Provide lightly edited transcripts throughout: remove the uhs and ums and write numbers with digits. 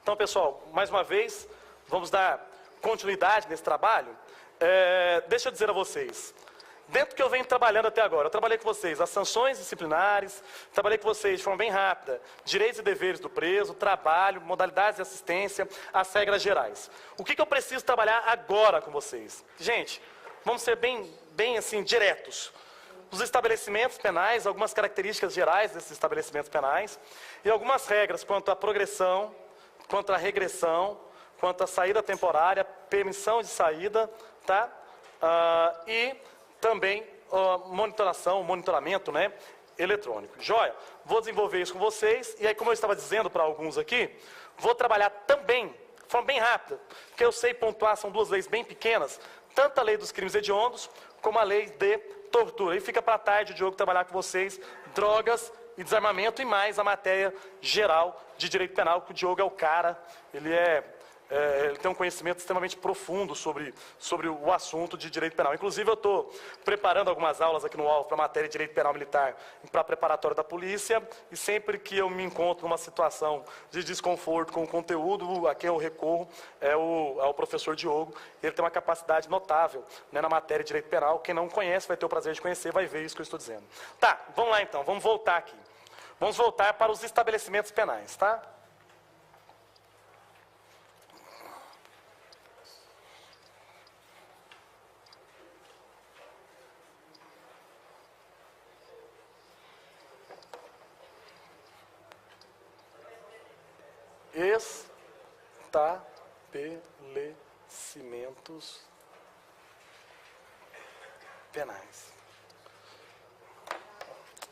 Então, pessoal, mais uma vez, vamos dar continuidade nesse trabalho. Deixa eu dizer a vocês, dentro do que eu venho trabalhando até agora, eu trabalhei com vocês as sanções disciplinares, trabalhei com vocês de forma bem rápida, direitos e deveres do preso, trabalho, modalidades de assistência, as regras gerais. O que eu preciso trabalhar agora com vocês? Gente, vamos ser bem assim, diretos. Os estabelecimentos penais, algumas características gerais desses estabelecimentos penais e algumas regras quanto à progressão, quanto à regressão, quanto à saída temporária, permissão de saída, tá? E também monitoramento, né, eletrônico. Joia? Vou desenvolver isso com vocês e aí, como eu estava dizendo para alguns aqui, vou trabalhar também, de forma bem rápida, porque eu sei pontuar, são duas leis bem pequenas, tanto a lei dos crimes hediondos, como a lei de tortura. E fica para tarde o Diogo trabalhar com vocês drogas e desarmamento e mais a matéria geral de direito penal, que o Diogo é o cara, ele tem um conhecimento extremamente profundo sobre o assunto de direito penal. Inclusive, eu estou preparando algumas aulas aqui no UOL para a matéria de direito penal militar para preparatório da polícia, e sempre que eu me encontro numa situação de desconforto com o conteúdo, a quem eu recorro é o professor Diogo. Ele tem uma capacidade notável, né, na matéria de direito penal. Quem não conhece vai ter o prazer de conhecer, vai ver isso que eu estou dizendo. Tá, vamos lá então, vamos voltar aqui. Vamos voltar para os estabelecimentos penais, tá? Estabelecimentos penais.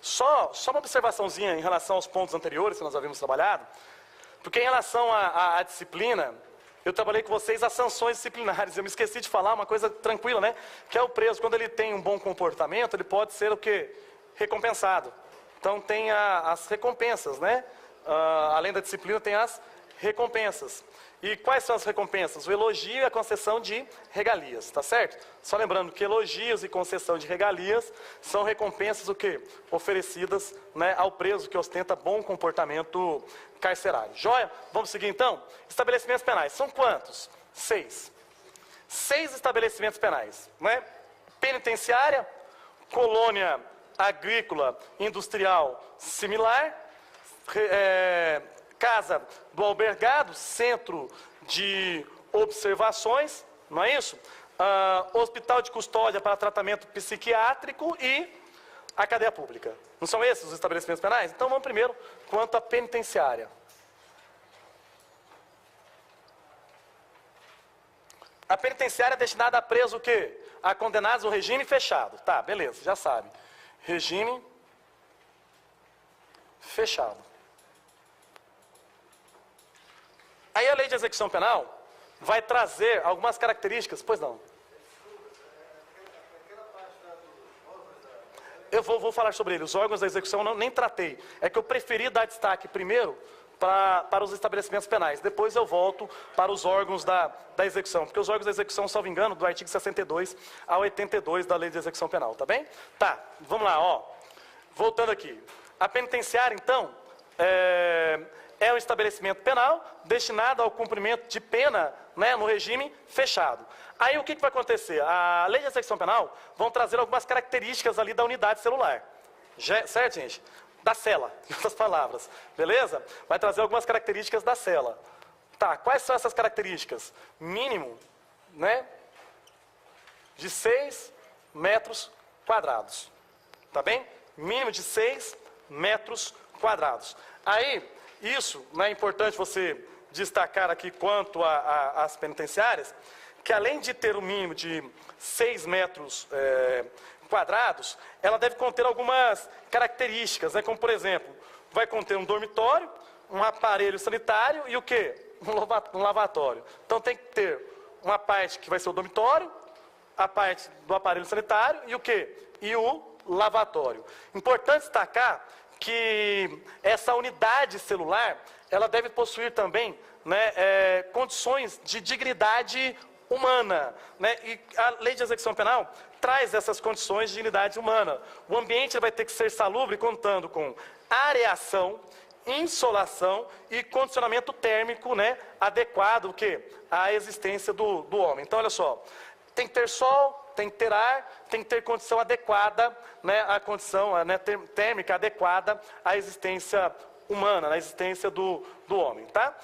Só uma observaçãozinha em relação aos pontos anteriores que nós havíamos trabalhado, porque em relação à disciplina, eu trabalhei com vocês as sanções disciplinares. Eu me esqueci de falar uma coisa tranquila, né? Que é o preso, quando ele tem um bom comportamento, ele pode ser o quê? Recompensado. Então tem as recompensas, né? Além da disciplina, tem as recompensas. E quais são as recompensas? O elogio e a concessão de regalias, tá certo? Só lembrando que elogios e concessão de regalias são recompensas o quê? Oferecidas, né, ao preso que ostenta bom comportamento carcerário. Joia? Vamos seguir então? Estabelecimentos penais. São quantos? 6. 6 estabelecimentos penais, né? Penitenciária, colônia agrícola, industrial, similar, casa do albergado, centro de observações, não é isso? Hospital de custódia para tratamento psiquiátrico e a cadeia pública. Não são esses os estabelecimentos penais? Então vamos primeiro quanto à penitenciária. A penitenciária é destinada a preso o quê? A condenados no regime fechado. Tá, beleza, já sabe. Regime fechado. Aí a lei de execução penal vai trazer algumas características, pois não. Eu vou falar sobre ele. Os órgãos da execução eu nem tratei. É que eu preferi dar destaque primeiro para os estabelecimentos penais. Depois eu volto para os órgãos da execução. Porque os órgãos da execução, salvo engano, do artigo 62 ao 82 da lei de execução penal, tá bem? Tá, vamos lá, ó. Voltando aqui. A penitenciária, então, é um estabelecimento penal destinado ao cumprimento de pena, né, no regime fechado. Aí o que vai acontecer? A lei de execução penal vão trazer algumas características ali da unidade celular. Certo, gente? Da cela, em outras palavras. Beleza? Vai trazer algumas características da cela. Tá, quais são essas características? Mínimo, né, de 6 metros quadrados. Tá bem? Mínimo de 6 metros quadrados. Aí, isso, né, é importante você destacar aqui quanto às penitenciárias, que além de ter um mínimo de 6 metros quadrados, ela deve conter algumas características, né, como por exemplo, vai conter um dormitório, um aparelho sanitário e o quê? Um lavatório. Então tem que ter uma parte que vai ser o dormitório, a parte do aparelho sanitário e o quê? E o lavatório. Importante destacar que essa unidade celular, ela deve possuir também, né, condições de dignidade humana, né? E a lei de execução penal traz essas condições de dignidade humana. O ambiente vai ter que ser salubre, contando com areação, insolação e condicionamento térmico, né, adequado, o quê? À existência do homem. Então, olha só, tem que ter sol, tem que ter ar, tem que ter condição adequada, né, a condição né, térmica adequada à existência humana, à existência do homem, tá?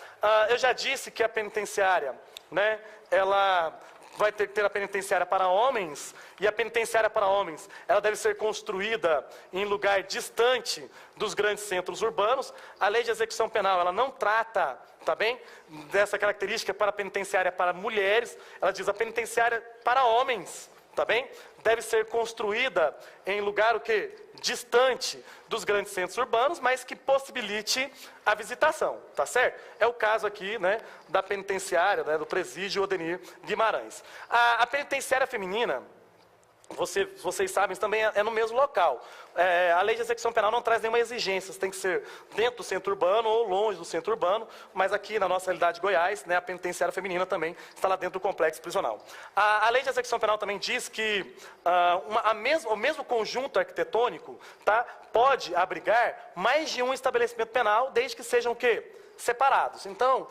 Eu já disse que a penitenciária, né, ela vai ter que ter a penitenciária para homens, e a penitenciária para homens, ela deve ser construída em lugar distante dos grandes centros urbanos. A lei de execução penal, ela não trata, tá bem, dessa característica para a penitenciária para mulheres, ela diz a penitenciária para homens, tá bem? Deve ser construída em lugar o quê? Distante dos grandes centros urbanos, mas que possibilite a visitação, tá certo? É o caso aqui, né, da penitenciária, né, do presídio Odenir Guimarães. A penitenciária feminina, vocês sabem, também é no mesmo local. A lei de execução penal não traz nenhuma exigência, tem que ser dentro do centro urbano ou longe do centro urbano, mas aqui na nossa realidade de Goiás, né, a penitenciária feminina também está lá dentro do complexo prisional. A lei de execução penal também diz que o mesmo conjunto arquitetônico, tá, pode abrigar mais de um estabelecimento penal, desde que sejam o quê? Separados. Então,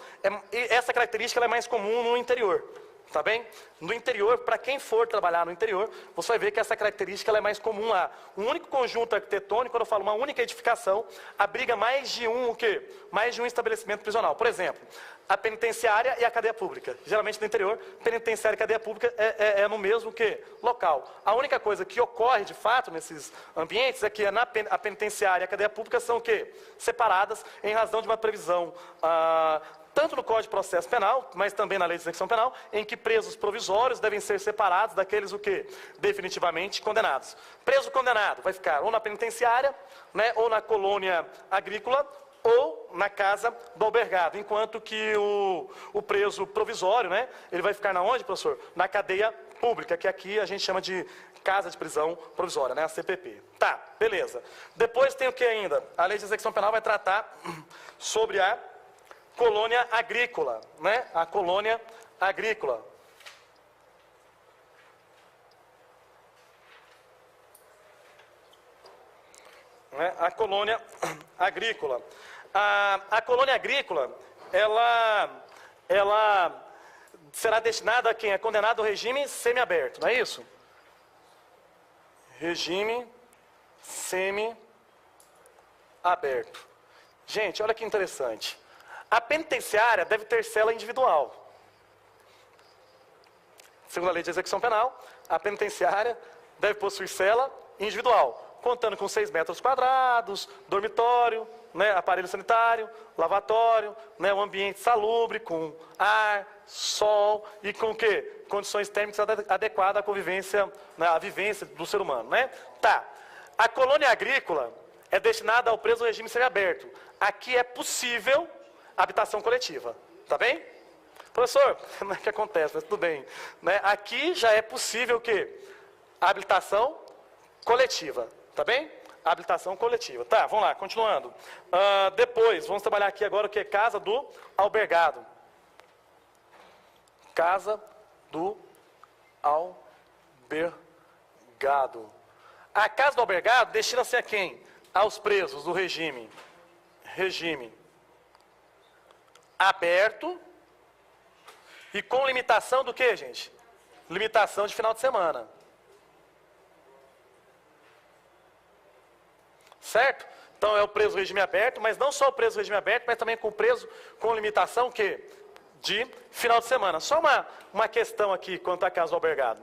essa característica ela é mais comum no interior. Tá bem? No interior, para quem for trabalhar no interior, você vai ver que essa característica ela é mais comum lá. Um único conjunto arquitetônico, quando eu falo uma única edificação, abriga mais de um, o quê? Mais de um estabelecimento prisional. Por exemplo, a penitenciária e a cadeia pública. Geralmente no interior, penitenciária e cadeia pública é no mesmo que local. A única coisa que ocorre de fato nesses ambientes é que a penitenciária e a cadeia pública são o quê? Separadas em razão de uma previsão tanto no Código de Processo Penal, mas também na Lei de Execução Penal, em que presos provisórios devem ser separados daqueles o quê? Definitivamente condenados. Preso condenado vai ficar ou na penitenciária, né, ou na colônia agrícola, ou na casa do albergado, enquanto que o preso provisório, né, ele vai ficar na onde, professor? Na cadeia pública, que aqui a gente chama de Casa de Prisão Provisória, né, a CPP. Tá, beleza. Depois tem o que ainda? A Lei de Execução Penal vai tratar sobre a colônia agrícola, né? A colônia agrícola. Né? A colônia agrícola. A colônia agrícola, ela será destinada a quem é condenado ao regime semiaberto, não é isso? Regime semiaberto. Gente, olha que interessante. A penitenciária deve ter cela individual. Segundo a Lei de Execução Penal, a penitenciária deve possuir cela individual, contando com 6 metros quadrados, dormitório, né, aparelho sanitário, lavatório, né, um ambiente salubre, com ar, sol e com o quê? Condições térmicas adequadas à convivência, né, à vivência do ser humano, né? Tá. A colônia agrícola é destinada ao preso regime semiaberto. Aqui é possível habitação coletiva, tá bem? Professor, não é que acontece, mas tudo bem. Né? Aqui já é possível o quê? Habitação coletiva, tá bem? Habilitação coletiva. Tá, vamos lá, continuando. Depois, vamos trabalhar aqui agora o que é casa do albergado. Casa do albergado. A casa do albergado destina-se a quem? Aos presos do regime aberto e com limitação do que, gente? Limitação de final de semana. Certo? Então é o preso regime aberto, mas não só o preso regime aberto, mas também com o preso com limitação que? De final de semana. Só uma questão aqui quanto à casa do albergado.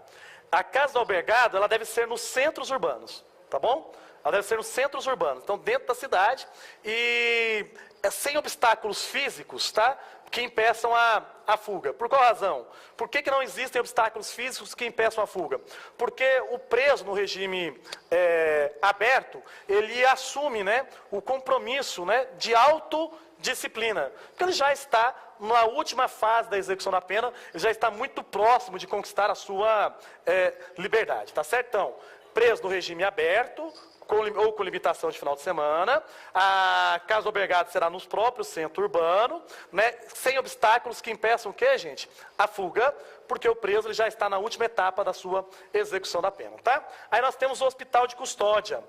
A casa do albergado, ela deve ser nos centros urbanos, tá bom? Ela deve ser nos centros urbanos, então dentro da cidade e sem obstáculos físicos, tá? Que impeçam a fuga. Por qual razão? Por que não existem obstáculos físicos que impeçam a fuga? Porque o preso no regime aberto, ele assume, né, o compromisso, né, de autodisciplina. Porque ele já está na última fase da execução da pena, ele já está muito próximo de conquistar a sua liberdade, tá certo? Então, preso no regime aberto, ou com limitação de final de semana, a casa do albergado será nos próprios centros urbanos, né, sem obstáculos que impeçam o quê, gente? A fuga, porque o preso ele já está na última etapa da sua execução da pena, tá? Aí nós temos o hospital de custódia.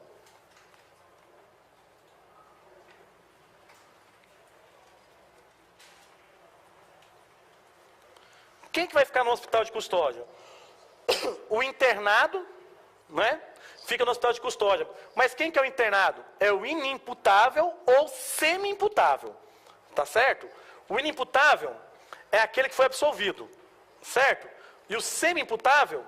quem que vai ficar no hospital de custódia? O internado, né? Fica no hospital de custódia. Mas quem que é o internado? É o inimputável ou semi-imputável. Tá certo? O inimputável é aquele que foi absolvido. Certo? E o semi-imputável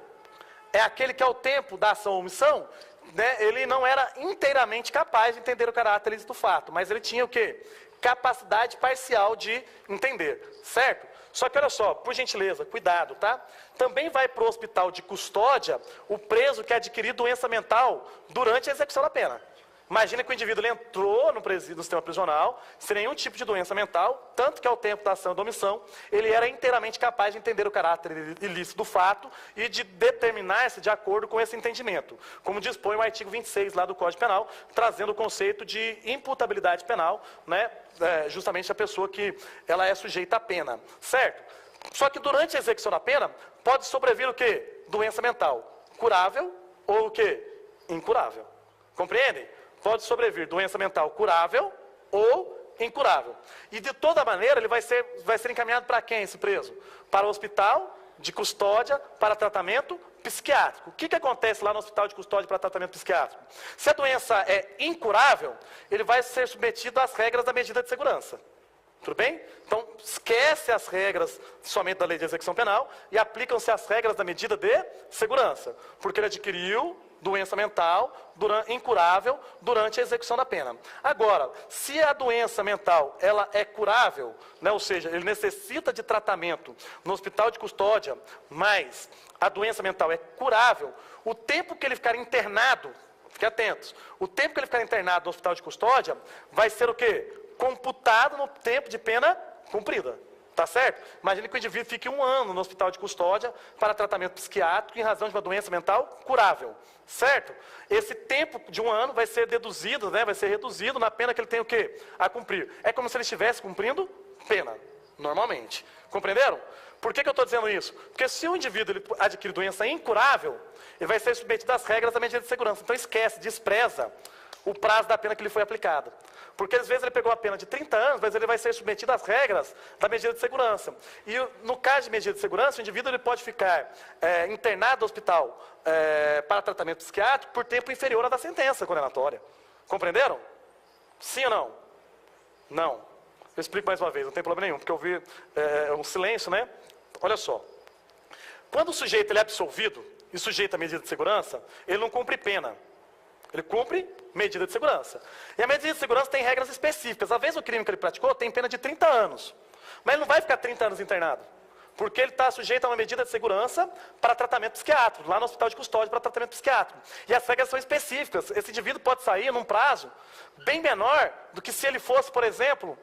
é aquele que ao tempo da ação ou omissão, né, ele não era inteiramente capaz de entender o caráter ilícito do fato. Mas ele tinha o quê? Capacidade parcial de entender. Certo? Só que olha só, por gentileza, cuidado, tá? Também vai para o hospital de custódia o preso que adquiriu doença mental durante a execução da pena. Imagina que o indivíduo ele entrou no sistema prisional, sem nenhum tipo de doença mental, tanto que ao tempo da ação e da omissão, ele era inteiramente capaz de entender o caráter ilícito do fato e de determinar-se de acordo com esse entendimento. Como dispõe o artigo 26 lá do Código Penal, trazendo o conceito de imputabilidade penal, né? Justamente a pessoa que ela é sujeita à pena, certo? Só que durante a execução da pena, pode sobrevir o quê? Doença mental curável ou o quê? Incurável. Compreendem? Pode sobrevir doença mental curável ou incurável. E de toda maneira, ele vai ser encaminhado para quem esse preso? Para o hospital de custódia para tratamento psiquiátrico. O que acontece lá no hospital de custódia para tratamento psiquiátrico? Se a doença é incurável, ele vai ser submetido às regras da medida de segurança. Tudo bem? Então, esquece as regras somente da lei de execução penal e aplicam-se as regras da medida de segurança. Porque ele adquiriu doença mental incurável durante a execução da pena. Agora, se a doença mental ela é curável, né, ou seja, ele necessita de tratamento no hospital de custódia, mas a doença mental é curável, o tempo que ele ficar internado, fiquem atentos, o tempo que ele ficar internado no hospital de custódia vai ser o quê? Computado no tempo de pena cumprida. Tá certo? Imagine que o indivíduo fique 1 ano no hospital de custódia para tratamento psiquiátrico em razão de uma doença mental curável. Certo? Esse tempo de 1 ano vai ser deduzido, né, vai ser reduzido na pena que ele tem o quê? A cumprir. É como se ele estivesse cumprindo pena, normalmente. Compreenderam? Por que eu estou dizendo isso? Porque se o indivíduo ele adquire doença incurável, ele vai ser submetido às regras da medida de segurança. Então esquece, despreza o prazo da pena que lhe foi aplicada. Porque às vezes ele pegou a pena de 30 anos, mas ele vai ser submetido às regras da medida de segurança. E no caso de medida de segurança, o indivíduo ele pode ficar internado no hospital para tratamento psiquiátrico por tempo inferior à da sentença condenatória. Compreenderam? Sim ou não? Não. Eu explico mais uma vez, não tem problema nenhum, porque eu vi um silêncio, né? Olha só. Quando o sujeito ele é absolvido e sujeito à medida de segurança, ele não cumpre pena. Ele cumpre medida de segurança. E a medida de segurança tem regras específicas. Às vezes o crime que ele praticou tem pena de 30 anos. Mas ele não vai ficar 30 anos internado. Porque ele está sujeito a uma medida de segurança para tratamento psiquiátrico, lá no hospital de custódia para tratamento psiquiátrico. E as regras são específicas. Esse indivíduo pode sair num prazo bem menor do que se ele fosse, por exemplo,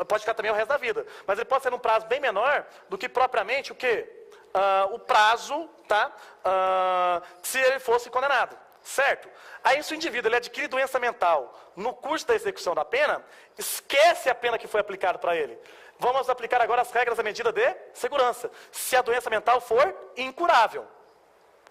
pode ficar também o resto da vida, mas ele pode sair num prazo bem menor do que propriamente o quê? O prazo, tá? Se ele fosse condenado. Certo? Aí se o indivíduo ele adquire doença mental no curso da execução da pena, esquece a pena que foi aplicada para ele. Vamos aplicar agora as regras da medida de segurança. Se a doença mental for incurável.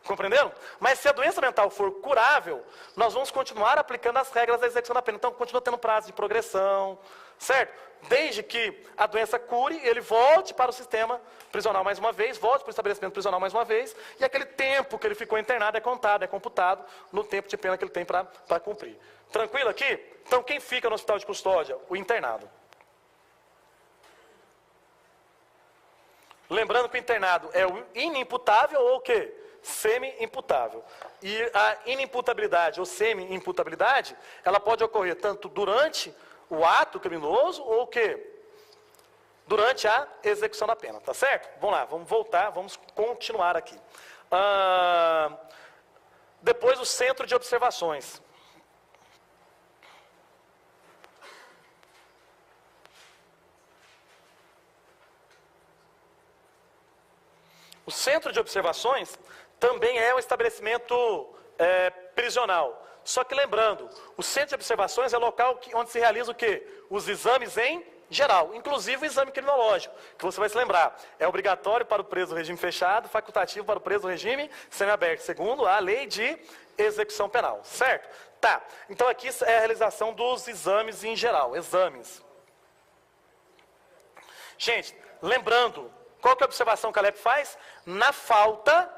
Compreenderam? Mas se a doença mental for curável, nós vamos continuar aplicando as regras da execução da pena. Então continua tendo prazo de progressão, certo? Desde que a doença cure, ele volte para o sistema prisional mais uma vez, volte para o estabelecimento prisional mais uma vez, e aquele tempo que ele ficou internado é contado, é computado no tempo de pena que ele tem para cumprir. Tranquilo aqui? Então quem fica no hospital de custódia? O internado. Lembrando que o internado é o inimputável ou o quê? Semi-imputável. E a inimputabilidade ou semi-imputabilidade, ela pode ocorrer tanto durante o ato criminoso ou o quê? Durante a execução da pena, tá certo? Vamos lá, vamos voltar, vamos continuar aqui. Depois o centro de observações. O centro de observações também é um estabelecimento prisional. Só que lembrando, o centro de observações é o local onde se realiza o quê? Os exames em geral, inclusive o exame criminológico, que você vai se lembrar. É obrigatório para o preso do regime fechado, facultativo para o preso do regime semiaberto, segundo a lei de execução penal, certo? Tá, então aqui é a realização dos exames em geral, exames. Gente, lembrando Qual que é a observação que a LEP faz? Na falta,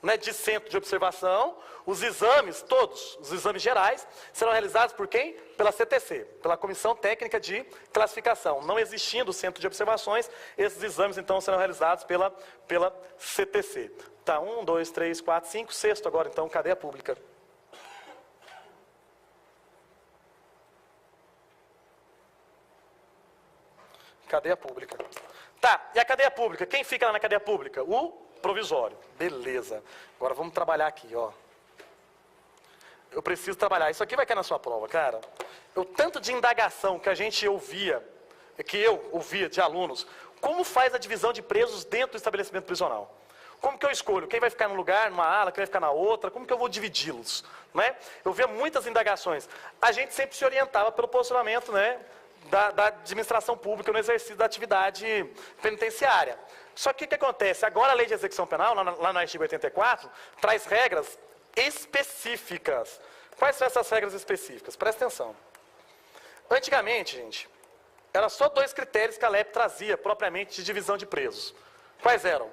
né, de centro de observação, os exames, todos, os exames gerais, serão realizados por quem? Pela CTC, pela Comissão Técnica de Classificação. Não existindo centro de observações, esses exames, então, serão realizados pela CTC. Tá, 1, 2, 3, 4, 5, sexto agora, então, cadeia pública. Cadeia pública. Tá, e a cadeia pública? Quem fica lá na cadeia pública? O provisório. Beleza. Agora vamos trabalhar aqui, ó. Eu preciso trabalhar. Isso aqui vai cair na sua prova, cara. O tanto de indagação que a gente ouvia, que eu ouvia de alunos, como faz a divisão de presos dentro do estabelecimento prisional? Como que eu escolho? Quem vai ficar num lugar, numa ala, quem vai ficar na outra? Como que eu vou dividi-los? Né? Eu via muitas indagações. A gente sempre se orientava pelo posicionamento, né, da administração pública no exercício da atividade penitenciária. Só que o que acontece? Agora a lei de execução penal, lá no artigo 84, traz regras específicas. Quais são essas regras específicas? Presta atenção. Antigamente, gente, era só 2 critérios que a LEP trazia propriamente de divisão de presos. Quais eram?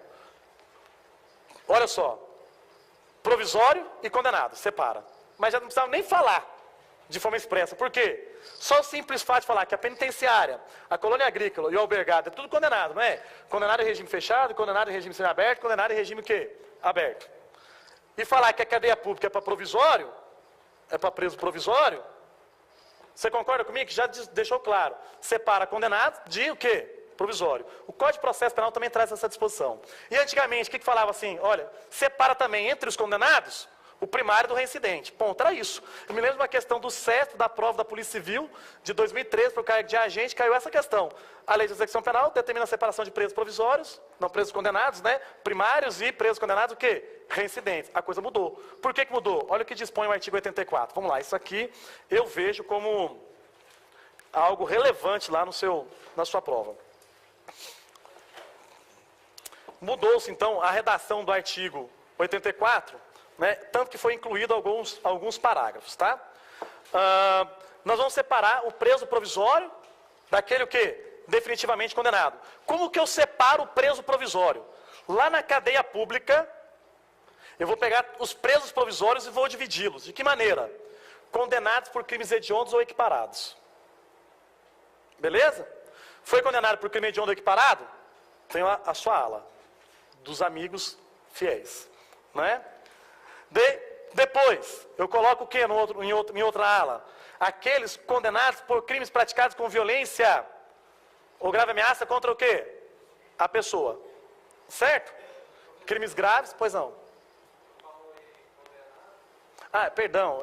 Olha só, provisório e condenado, separa. Mas já não precisava nem falar de forma expressa. Por quê? Só o simples fato de falar que a penitenciária, a colônia agrícola e o albergado é tudo condenado, não é? Condenado em regime fechado, condenado em regime semiaberto, condenado em regime o quê? Aberto. E falar que a cadeia pública é para provisório, é para preso provisório, você concorda comigo? Que já deixou claro. Separa condenado de o quê? Provisório. O Código de Processo Penal também traz essa disposição. E antigamente, o que falava assim? Olha, separa também entre os condenados o primário do reincidente. Ponto, era isso. Eu me lembro de uma questão do CESP, da prova da Polícia Civil, de 2013, para o cargo de agente, caiu essa questão. A lei de execução penal determina a separação de presos provisórios, não presos condenados, né? Primários e presos condenados, o quê? Reincidentes. A coisa mudou. Por que mudou? Olha o que dispõe o artigo 84. Vamos lá, isso aqui eu vejo como algo relevante lá na sua prova. Mudou-se, então, a redação do artigo 84, né, tanto que foi incluído alguns parágrafos, tá? Nós vamos separar o preso provisório daquele o quê? Definitivamente condenado. Como que eu separo o preso provisório? Lá na cadeia pública, eu vou pegar os presos provisórios e vou dividi-los. De que maneira? Condenados por crimes hediondos ou equiparados. Beleza? Foi condenado por crime hediondo ou equiparado? Tem lá a sua ala dos amigos fiéis, né? Depois, eu coloco o que em outra ala? Aqueles condenados por crimes praticados com violência ou grave ameaça contra o quê? A pessoa. Certo? Crimes graves, pois não. Ah, perdão,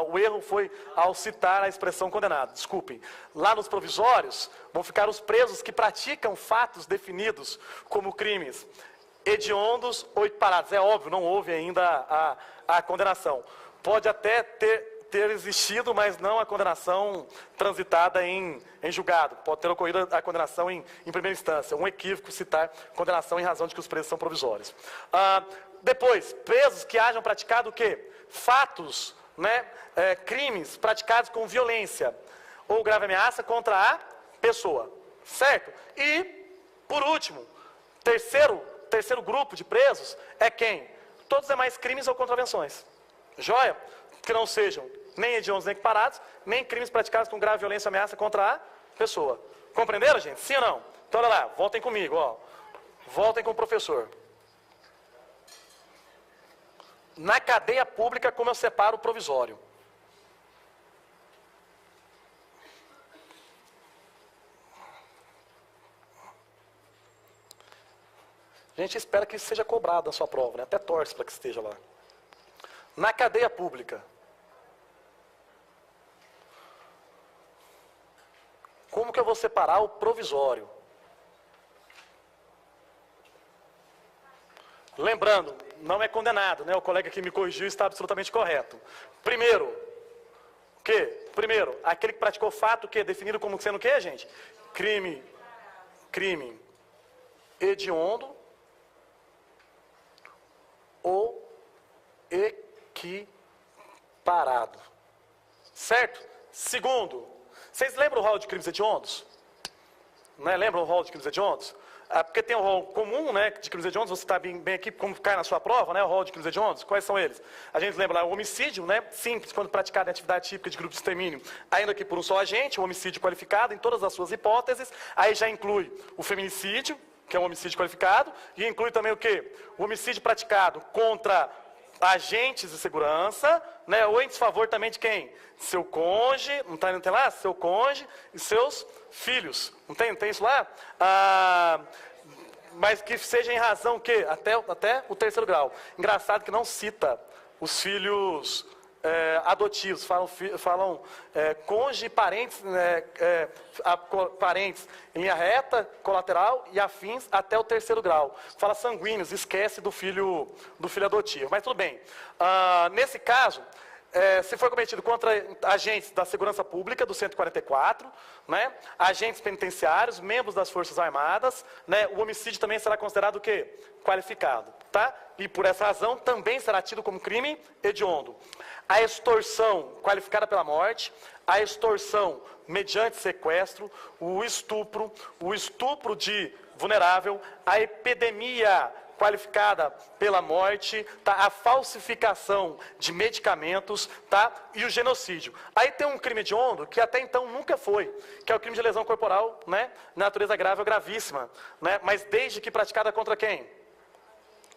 o erro foi ao citar a expressão condenado, desculpem. Lá nos provisórios, vão ficar os presos que praticam fatos definidos como crimes hediondos ou equiparados. É óbvio, não houve ainda a condenação. Pode até ter existido, mas não a condenação transitada em julgado. Pode ter ocorrido a condenação em primeira instância. Um equívoco citar condenação em razão de que os presos são provisórios. Depois, presos que hajam praticado o quê? Fatos, né, crimes praticados com violência ou grave ameaça contra a pessoa. Certo? E, por último, terceiro grupo de presos é quem? Todos os demais crimes ou contravenções. Joia? Que não sejam nem hediondos nem equiparados, nem crimes praticados com grave violência ou ameaça contra a pessoa. Compreenderam, gente? Sim ou não? Então, olha lá, voltem comigo, ó. Voltem com o professor. Na cadeia pública, como eu separo o provisório? A gente espera que isso seja cobrado na sua prova, né? Até torce para que esteja lá. Na cadeia pública, como que eu vou separar o provisório? Lembrando, não é condenado, né? O colega que me corrigiu está absolutamente correto. Primeiro, o quê? Primeiro, aquele que praticou fato, o quê? Definido como sendo o quê, gente? Crime hediondo ou equiparado. Certo? Segundo, vocês lembram o rol de crimes hediondos? Né? Lembra o rol de crimes hediondos? Porque tem o rol comum, né, de crimes hediondos, você está bem aqui, como cai na sua prova, né, o rol de crimes hediondos. Quais são eles? A gente lembra lá o homicídio, né, simples, quando praticado em atividade típica de grupo de extermínio, ainda que por um só agente, o homicídio qualificado em todas as suas hipóteses, aí já inclui o feminicídio, que é um homicídio qualificado, e inclui também o quê? O homicídio praticado contra agentes de segurança, né, ou em desfavor também de quem? Seu cônjuge, não tem lá? Seu cônjuge e seus filhos. Não tem isso lá? Mas que seja em razão que até o terceiro grau. Engraçado que não cita os filhos adotivos, falam cônjuge, parentes, parentes em linha reta, colateral e afins até o terceiro grau. Fala sanguíneos, esquece do filho adotivo. Mas tudo bem. Nesse caso, se for cometido contra agentes da segurança pública, do 144, né, agentes penitenciários, membros das Forças Armadas, né, o homicídio também será considerado o quê? Qualificado. Tá? E por essa razão também será tido como crime hediondo. A extorsão qualificada pela morte, a extorsão mediante sequestro, o estupro de vulnerável, a epidemia qualificada pela morte, tá? A falsificação de medicamentos, tá? E o genocídio. Aí tem um crime hediondo que até então nunca foi, que é o crime de lesão corporal, né? Natureza grave ou gravíssima, né? Mas desde que praticada contra quem?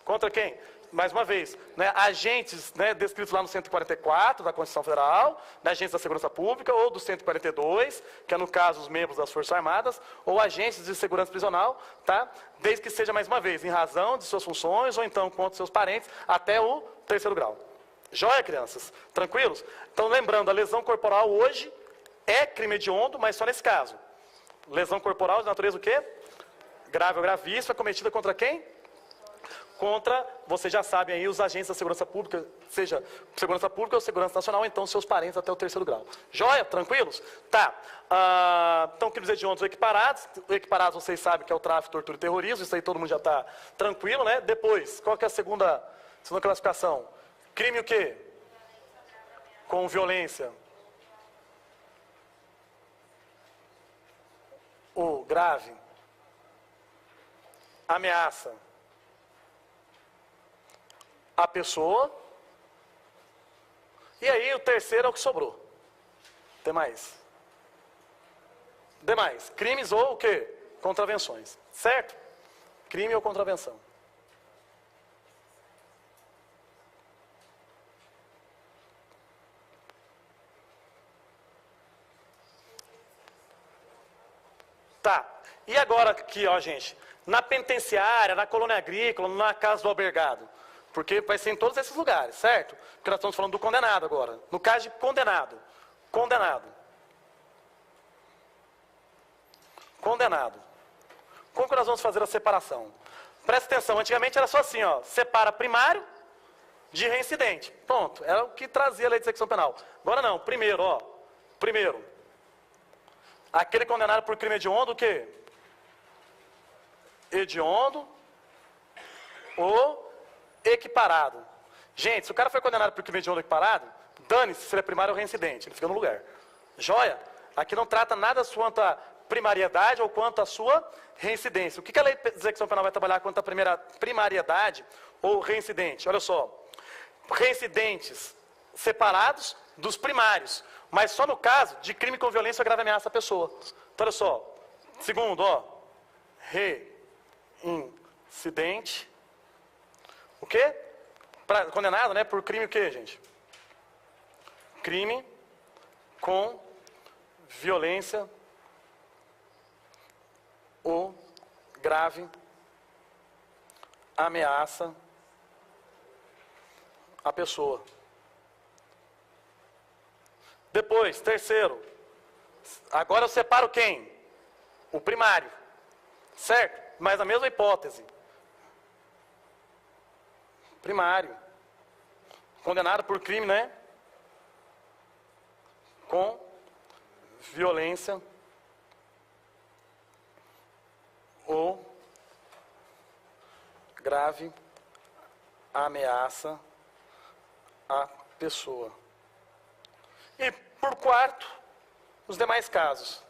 Contra quem? Mais uma vez, né, agentes, né, descritos lá no 144 da Constituição Federal, né, agentes da Segurança Pública, ou do 142, que é no caso os membros das Forças Armadas, ou agentes de segurança prisional, tá? Desde que seja, mais uma vez, em razão de suas funções, ou então contra seus parentes, até o terceiro grau. Joia, crianças? Tranquilos? Então, lembrando, a lesão corporal hoje é crime hediondo, mas só nesse caso. Lesão corporal de natureza o quê? Grave ou gravíssima, cometida contra quem? Contra, vocês já sabem aí, os agentes da segurança pública, seja segurança pública ou segurança nacional, então seus parentes até o terceiro grau. Joia? Tranquilos? Tá. Então, crimes hediondos equiparados. Equiparados, vocês sabem que é o tráfico, tortura e terrorismo. Isso aí todo mundo já está tranquilo, né? Depois, qual que é a segunda classificação? Crime o quê? Com violência. O grave. Ameaça. A pessoa, e aí o terceiro é o que sobrou. Demais. Crimes ou o quê? Contravenções. Certo? Crime ou contravenção. Tá. E agora aqui, ó, gente, na penitenciária, na colônia agrícola, na casa do albergado. Porque vai ser em todos esses lugares, certo? Porque nós estamos falando do condenado agora. No caso de condenado. Como que nós vamos fazer a separação? Presta atenção, antigamente era só assim, ó. Separa primário de reincidente. Pronto, era o que trazia a lei de execução penal. Agora não, primeiro, ó. Primeiro, aquele condenado por crime hediondo, o quê? Hediondo ou equiparado. Gente, se o cara foi condenado por crime hediondo equiparado, dane-se se ele é primário ou reincidente, ele fica no lugar. Joia? Aqui não trata nada quanto à primariedade ou quanto à sua reincidência. O que a lei de execução penal vai trabalhar quanto à primariedade ou reincidente? Olha só. Reincidentes separados dos primários, mas só no caso de crime com violência ou grave ameaça à pessoa. Então, olha só. Segundo, ó. Reincidente. O quê? Condenado, né? Por crime o quê, gente? Crime com violência ou grave ameaça à pessoa. Depois, terceiro. Agora eu separo quem? O primário. Certo? Mas a mesma hipótese. Primário. Condenado por crime, né? Com violência ou grave ameaça à pessoa. E por quarto, os demais casos.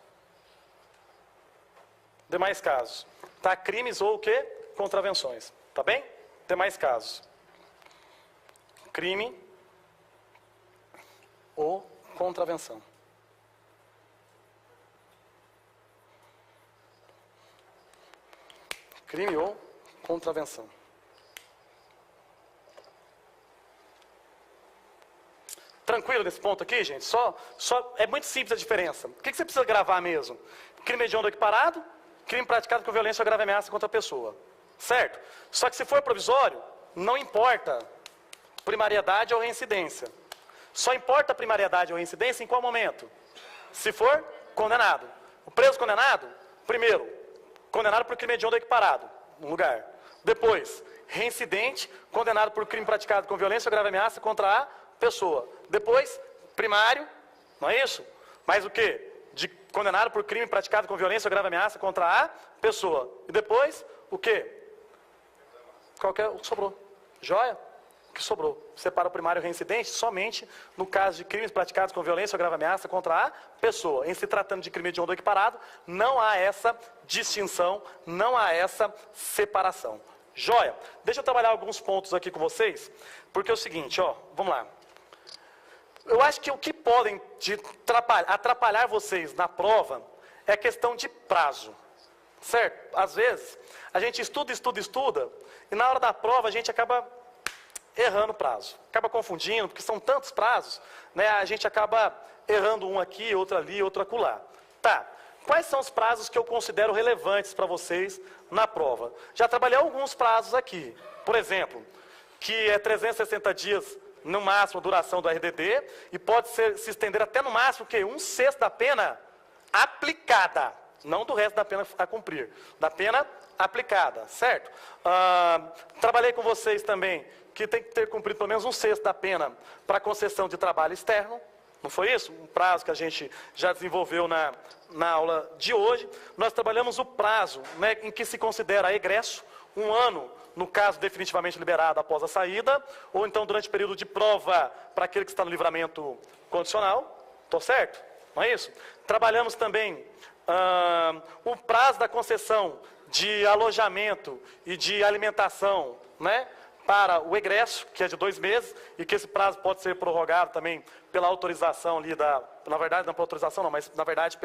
Demais casos. Tá? Crimes ou o quê? Contravenções. Tá bem? Demais casos. Crime ou contravenção. Crime ou contravenção. Tranquilo nesse ponto aqui, gente? É muito simples a diferença. O que você precisa gravar mesmo? Crime hediondo equiparado, crime praticado com violência ou grave ameaça contra a pessoa. Certo? Só que se for provisório, não importa primariedade ou reincidência. Só importa primariedade ou reincidência em qual momento? Se for condenado. O preso condenado, primeiro, condenado por crime hediondo equiparado, um lugar. Depois, reincidente, condenado por crime praticado com violência ou grave ameaça contra a pessoa. Depois, primário, não é isso? Mas o quê? Condenado por crime praticado com violência ou grave ameaça contra a pessoa. E depois, o quê? Qualquer, o que sobrou. Joia? O que sobrou. Separa o primário reincidente somente no caso de crimes praticados com violência ou grave ameaça contra a pessoa. Em se tratando de crime hediondo equiparado, não há essa distinção, não há essa separação. Joia? Deixa eu trabalhar alguns pontos aqui com vocês, porque é o seguinte, ó, vamos lá. Eu acho que o que podem atrapalhar vocês na prova é questão de prazo, certo? Às vezes, a gente estuda, e na hora da prova a gente acaba errando o prazo, acaba confundindo, porque são tantos prazos, né? A gente acaba errando um aqui, outro ali, outro acolá. Tá, quais são os prazos que eu considero relevantes para vocês na prova? Já trabalhei alguns prazos aqui, por exemplo, que é 360 dias no máximo a duração do RDD, e pode se estender até no máximo, que 1/6 da pena aplicada, não do resto da pena a cumprir, da pena aplicada, certo? Trabalhei com vocês também, que tem que ter cumprido pelo menos 1/6 da pena para concessão de trabalho externo, não foi isso? Um prazo que a gente já desenvolveu na aula de hoje. Nós trabalhamos o prazo, né, em que se considera egresso, 1 ano, no caso definitivamente liberado após a saída, ou então durante o período de prova para aquele que está no livramento condicional, estou certo? Não é isso? Trabalhamos também o prazo da concessão de alojamento e de alimentação, né, para o egresso, que é de 2 meses, e que esse prazo pode ser prorrogado também pela autorização ali na verdade, não pela autorização não, mas na verdade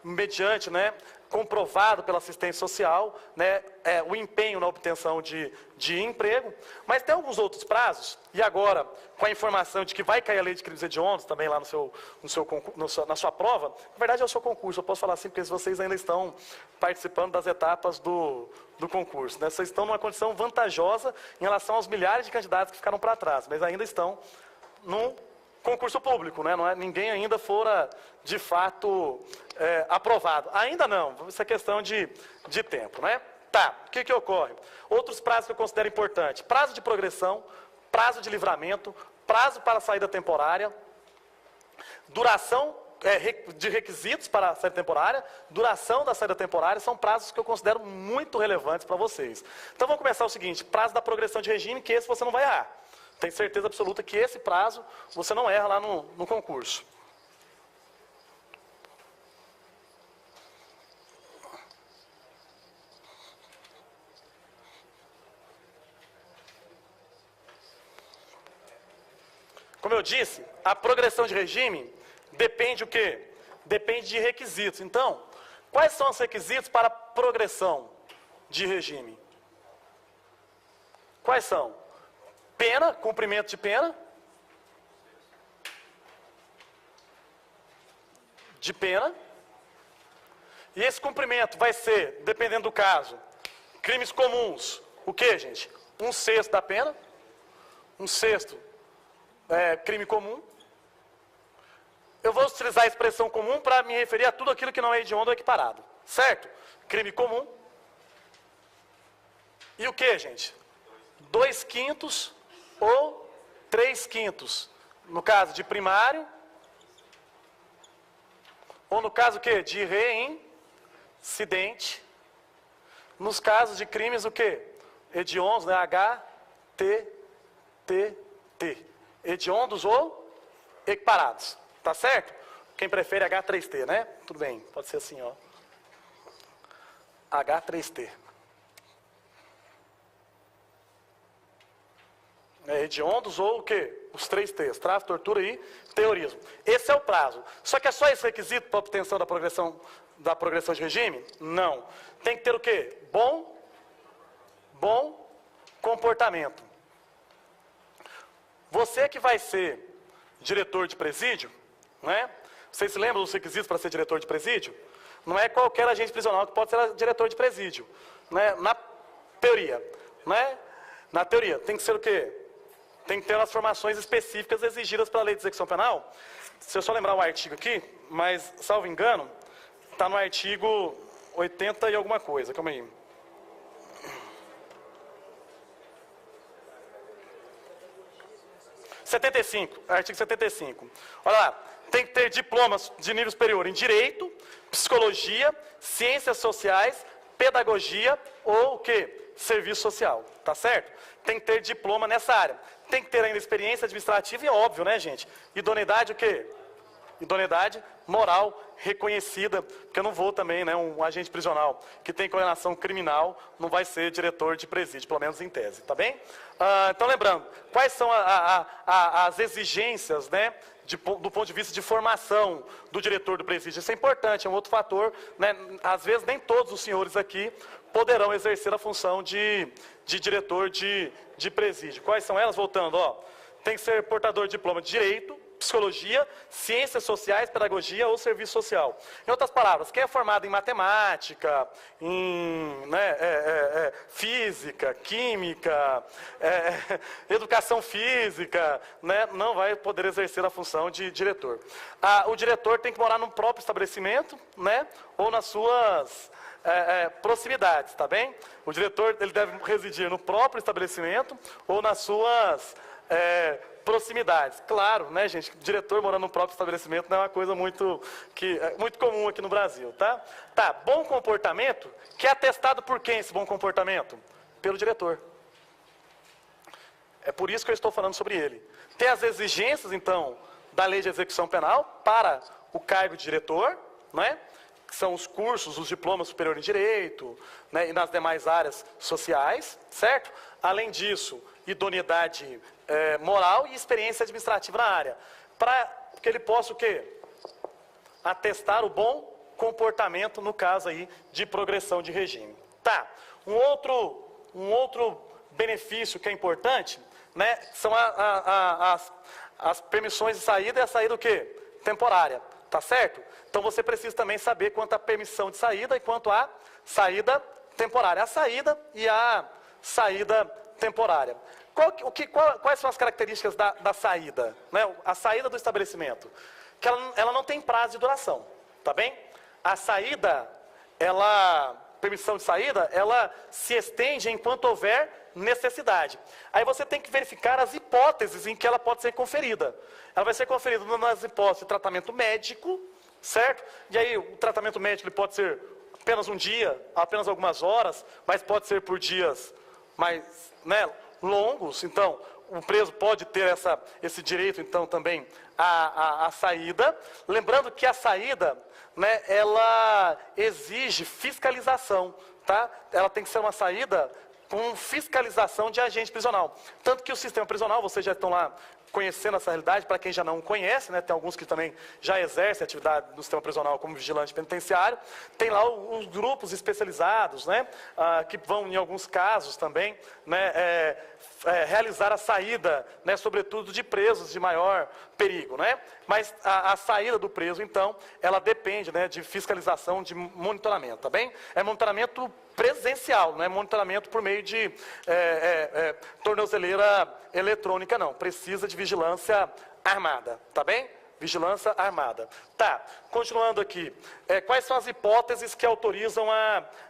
mediante, né, comprovado pela assistência social, né, o empenho na obtenção de emprego. Mas tem alguns outros prazos, e agora, com a informação de que vai cair a lei de crimes hediondos também lá na sua prova, na verdade é o seu concurso, eu posso falar assim, porque vocês ainda estão participando das etapas do concurso, né? Vocês estão numa condição vantajosa em relação aos milhares de candidatos que ficaram para trás, mas ainda estão num concurso público, né? Ninguém ainda fora, de fato, aprovado. Ainda não, isso é questão de tempo, né? Tá, o que ocorre? Outros prazos que eu considero importantes: prazo de progressão, prazo de livramento, prazo para saída temporária, duração de requisitos para a saída temporária, duração da saída temporária, são prazos que eu considero muito relevantes para vocês. Então, vamos começar o seguinte: prazo da progressão de regime, que esse você não vai errar. Tenho certeza absoluta que esse prazo você não erra lá no concurso. Como eu disse, a progressão de regime depende o quê? Depende de requisitos. Então, quais são os requisitos para a progressão de regime? Quais são? Pena, cumprimento de pena. E esse cumprimento vai ser, dependendo do caso, crimes comuns. O que, gente? 1/6 da pena. 1/6 crime comum. Eu vou utilizar a expressão comum para me referir a tudo aquilo que não é hediondo ou equiparado. Certo? Crime comum. E o que, gente? 2/5 ou 3/5. No caso de primário. Ou no caso o quê? De reincidente. Nos casos de crimes o quê? Hediondos, né? HTTT. Hediondos ou equiparados. Tá certo? Quem prefere H3T, né? Tudo bem, pode ser assim, ó. H3T. Hediondos ou o quê? Os 3 T's, tráfico, tortura e terrorismo. Esse é o prazo. Só que é só esse requisito para obtenção da progressão de regime? Não. Tem que ter o quê? Bom comportamento. Você que vai ser diretor de presídio, né? Vocês se lembram dos requisitos para ser diretor de presídio? Não é qualquer agente prisional que pode ser diretor de presídio, né? Na teoria, né? Na teoria, tem que ser o quê? Tem que ter as formações específicas exigidas pela lei de execução penal. Se eu só lembrar o artigo aqui, mas, salvo engano, está no artigo 80 e alguma coisa, calma aí. Artigo 75. Olha lá, tem que ter diplomas de nível superior em Direito, Psicologia, Ciências Sociais, Pedagogia ou o quê? Serviço Social, tá certo? Tem que ter diploma nessa área. Tem que ter ainda experiência administrativa e óbvio, né, gente? Idoneidade o quê? Idoneidade moral reconhecida, porque eu não vou também, né, um agente prisional que tem condenação criminal não vai ser diretor de presídio, pelo menos em tese, tá bem? Então, lembrando, quais são as exigências, né, do ponto de vista de formação do diretor do presídio? Isso é importante, é um outro fator, né? Às vezes nem todos os senhores aqui poderão exercer a função de diretor de presídio. Quais são elas? Voltando, ó, tem que ser portador de diploma de Direito, Psicologia, Ciências Sociais, Pedagogia ou Serviço Social. Em outras palavras, quem é formado em matemática, em física, química, educação física, né, não vai poder exercer a função de diretor. O diretor tem que morar no próprio estabelecimento, né, ou nas suas proximidades, tá bem? O diretor ele deve residir no próprio estabelecimento ou nas suas proximidades. Claro, né, gente? Diretor morando no próprio estabelecimento não é uma coisa muito comum aqui no Brasil, tá? Tá, bom comportamento, que é atestado por quem esse bom comportamento? Pelo diretor. É por isso que eu estou falando sobre ele. Tem as exigências, então, da lei de execução penal para o cargo de diretor, né? Que são os cursos, os diplomas superiores em Direito, né, e nas demais áreas sociais, certo? Além disso, idoneidade moral e experiência administrativa na área. Para que ele possa o quê? Atestar o bom comportamento, no caso aí, de progressão de regime. Tá, um outro benefício que é importante, né, são as permissões de saída e a saída o quê? Temporária, tá certo? Então você precisa também saber quanto à permissão de saída e quanto à saída temporária. A saída e a saída temporária. Quais são as características da saída? Né? A saída do estabelecimento. Que ela não tem prazo de duração, tá bem? A saída, permissão de saída, ela se estende enquanto houver necessidade. Aí você tem que verificar as hipóteses em que ela pode ser conferida. Ela vai ser conferida nas hipóteses de tratamento médico, certo? E aí o tratamento médico ele pode ser apenas um dia, apenas algumas horas, mas pode ser por dias mais, né, longos. Então, o preso pode ter esse direito, então, também à saída. Lembrando que a saída, né, ela exige fiscalização, tá? Ela tem que ser uma saída com fiscalização de agente prisional. Tanto que o sistema prisional, vocês já estão lá conhecendo essa realidade, para quem já não conhece, né, tem alguns que também já exercem atividade no sistema prisional como vigilante penitenciário, tem lá os grupos especializados, né, que vão, em alguns casos também, né, realizar a saída, né, sobretudo de presos de maior perigo, né? Mas a saída do preso, então, ela depende, né, de fiscalização, de monitoramento, tá bem? É monitoramento presencial, não é monitoramento por meio de tornozeleira eletrônica, não. Precisa de vigilância armada, tá bem? Vigilância armada. Tá, continuando aqui. Quais são as hipóteses que autorizam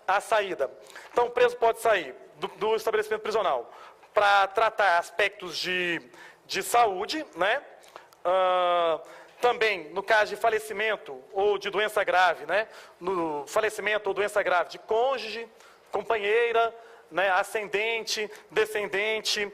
a saída? Então, o preso pode sair do estabelecimento prisional para tratar aspectos de saúde, né? Também, no caso de falecimento ou de doença grave, né? No falecimento ou doença grave de cônjuge, companheira, né? Ascendente, descendente,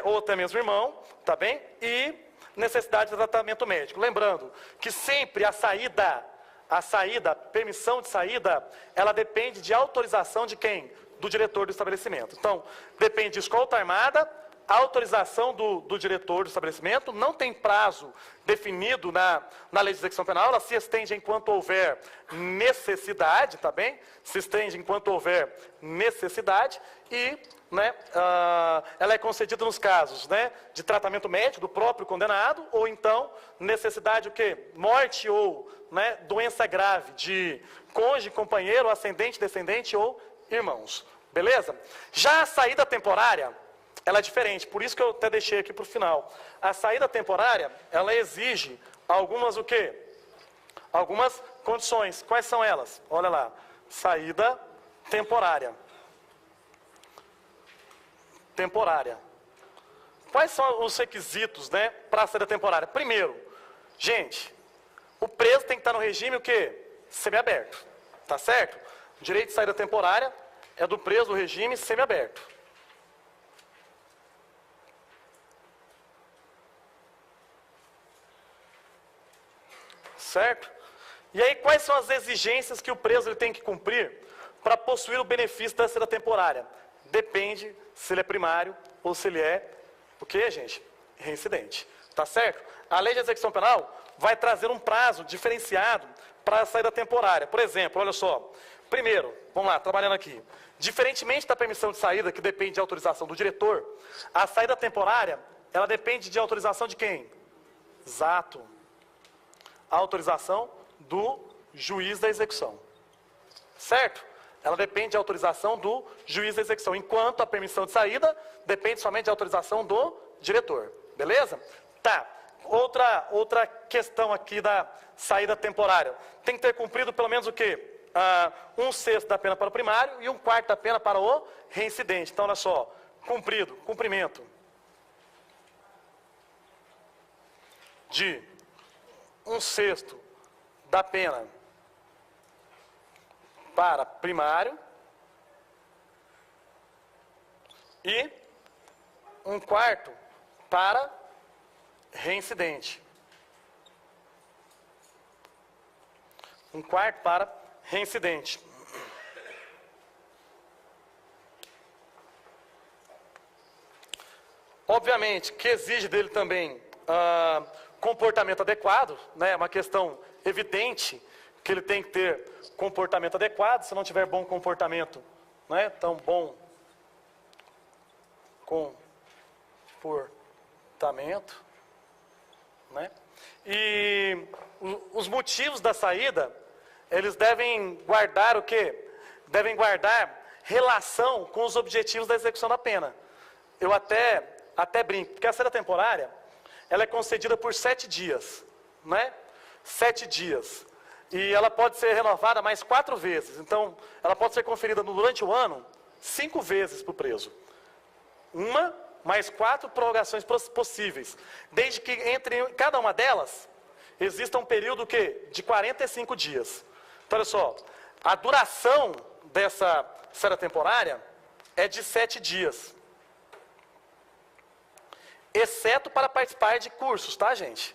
ou até mesmo irmão, tá bem? E necessidade de tratamento médico. Lembrando que sempre a saída a saída, permissão de saída, ela depende de autorização de quem? Do diretor do estabelecimento. Então, depende de escolta armada, autorização do diretor do estabelecimento, não tem prazo definido na lei de execução penal, ela se estende enquanto houver necessidade, tá bem? Se estende enquanto houver necessidade e, né, ela é concedida nos casos, né, de tratamento médico do próprio condenado, ou então necessidade o quê? Morte ou, né, doença grave de cônjuge, companheiro, ascendente, descendente ou irmãos. Beleza? Já a saída temporária, ela é diferente, por isso que eu até deixei aqui para o final. A saída temporária, ela exige algumas o quê? Algumas condições. Quais são elas? Olha lá. Saída temporária. Temporária. Quais são os requisitos, né, para a saída temporária? Primeiro, gente, o preso tem que estar no regime o quê? Semiaberto. Tá certo? O direito de saída temporária é do preso do regime semiaberto. Certo? E aí, quais são as exigências que o preso ele tem que cumprir para possuir o benefício da saída temporária? Depende se ele é primário ou se ele é, o quê, gente? Reincidente. Tá certo? A lei de execução penal vai trazer um prazo diferenciado para a saída temporária. Por exemplo, olha só. Primeiro, vamos lá, trabalhando aqui. Diferentemente da permissão de saída, que depende de autorização do diretor, a saída temporária, ela depende de autorização de quem? Exato. A autorização do juiz da execução. Certo? Ela depende de autorização do juiz da execução, enquanto a permissão de saída depende somente de autorização do diretor. Beleza? Tá. Outra questão aqui da saída temporária. Tem que ter cumprido pelo menos o quê? 1/6 da pena para o primário e 1/4 da pena para o reincidente. Então, olha só. Cumprimento de 1/6 da pena para primário e 1/4 para reincidente. 1/4 para reincidente. Obviamente que exige dele também comportamento adequado, né? É uma questão evidente que ele tem que ter comportamento adequado. Se não tiver bom comportamento, não é tão bom comportamento, né? E os motivos da saída, eles devem guardar o quê? Devem guardar relação com os objetivos da execução da pena. Eu até brinco, porque a saída temporária, ela é concedida por 7 dias, né? 7 dias. E ela pode ser renovada mais 4 vezes. Então, ela pode ser conferida durante o ano 5 vezes para o preso. 1 mais 4 prorrogações possíveis. Desde que entre cada uma delas, exista um período de 45 dias. Então, olha só, a duração dessa saída temporária é de 7 dias. Exceto para participar de cursos, tá, gente?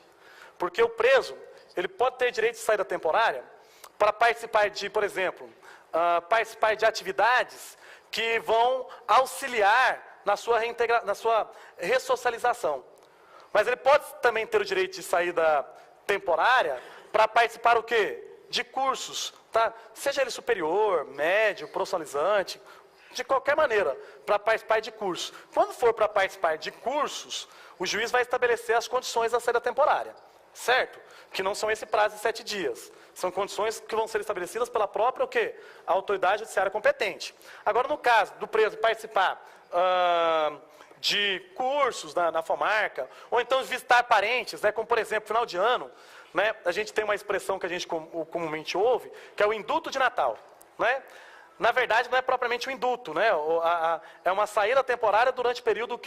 Porque o preso, ele pode ter direito de saída temporária para participar de, por exemplo, participar de atividades que vão auxiliar na sua ressocialização. Mas ele pode também ter o direito de saída temporária para participar o quê? De cursos, tá? Seja ele superior, médio, profissionalizante, de qualquer maneira, para participar de cursos. Quando for para participar de cursos, o juiz vai estabelecer as condições da saída temporária, certo? Que não são esse prazo de 7 dias. São condições que vão ser estabelecidas pela própria o quê? A autoridade judiciária competente. Agora, no caso do preso participar de cursos na FOMARCA, ou então visitar parentes, né, como por exemplo, final de ano, né, a gente tem uma expressão que a gente comumente ouve, que é o induto de Natal, né? Na verdade, não é propriamente um induto, né? É uma saída temporária durante o período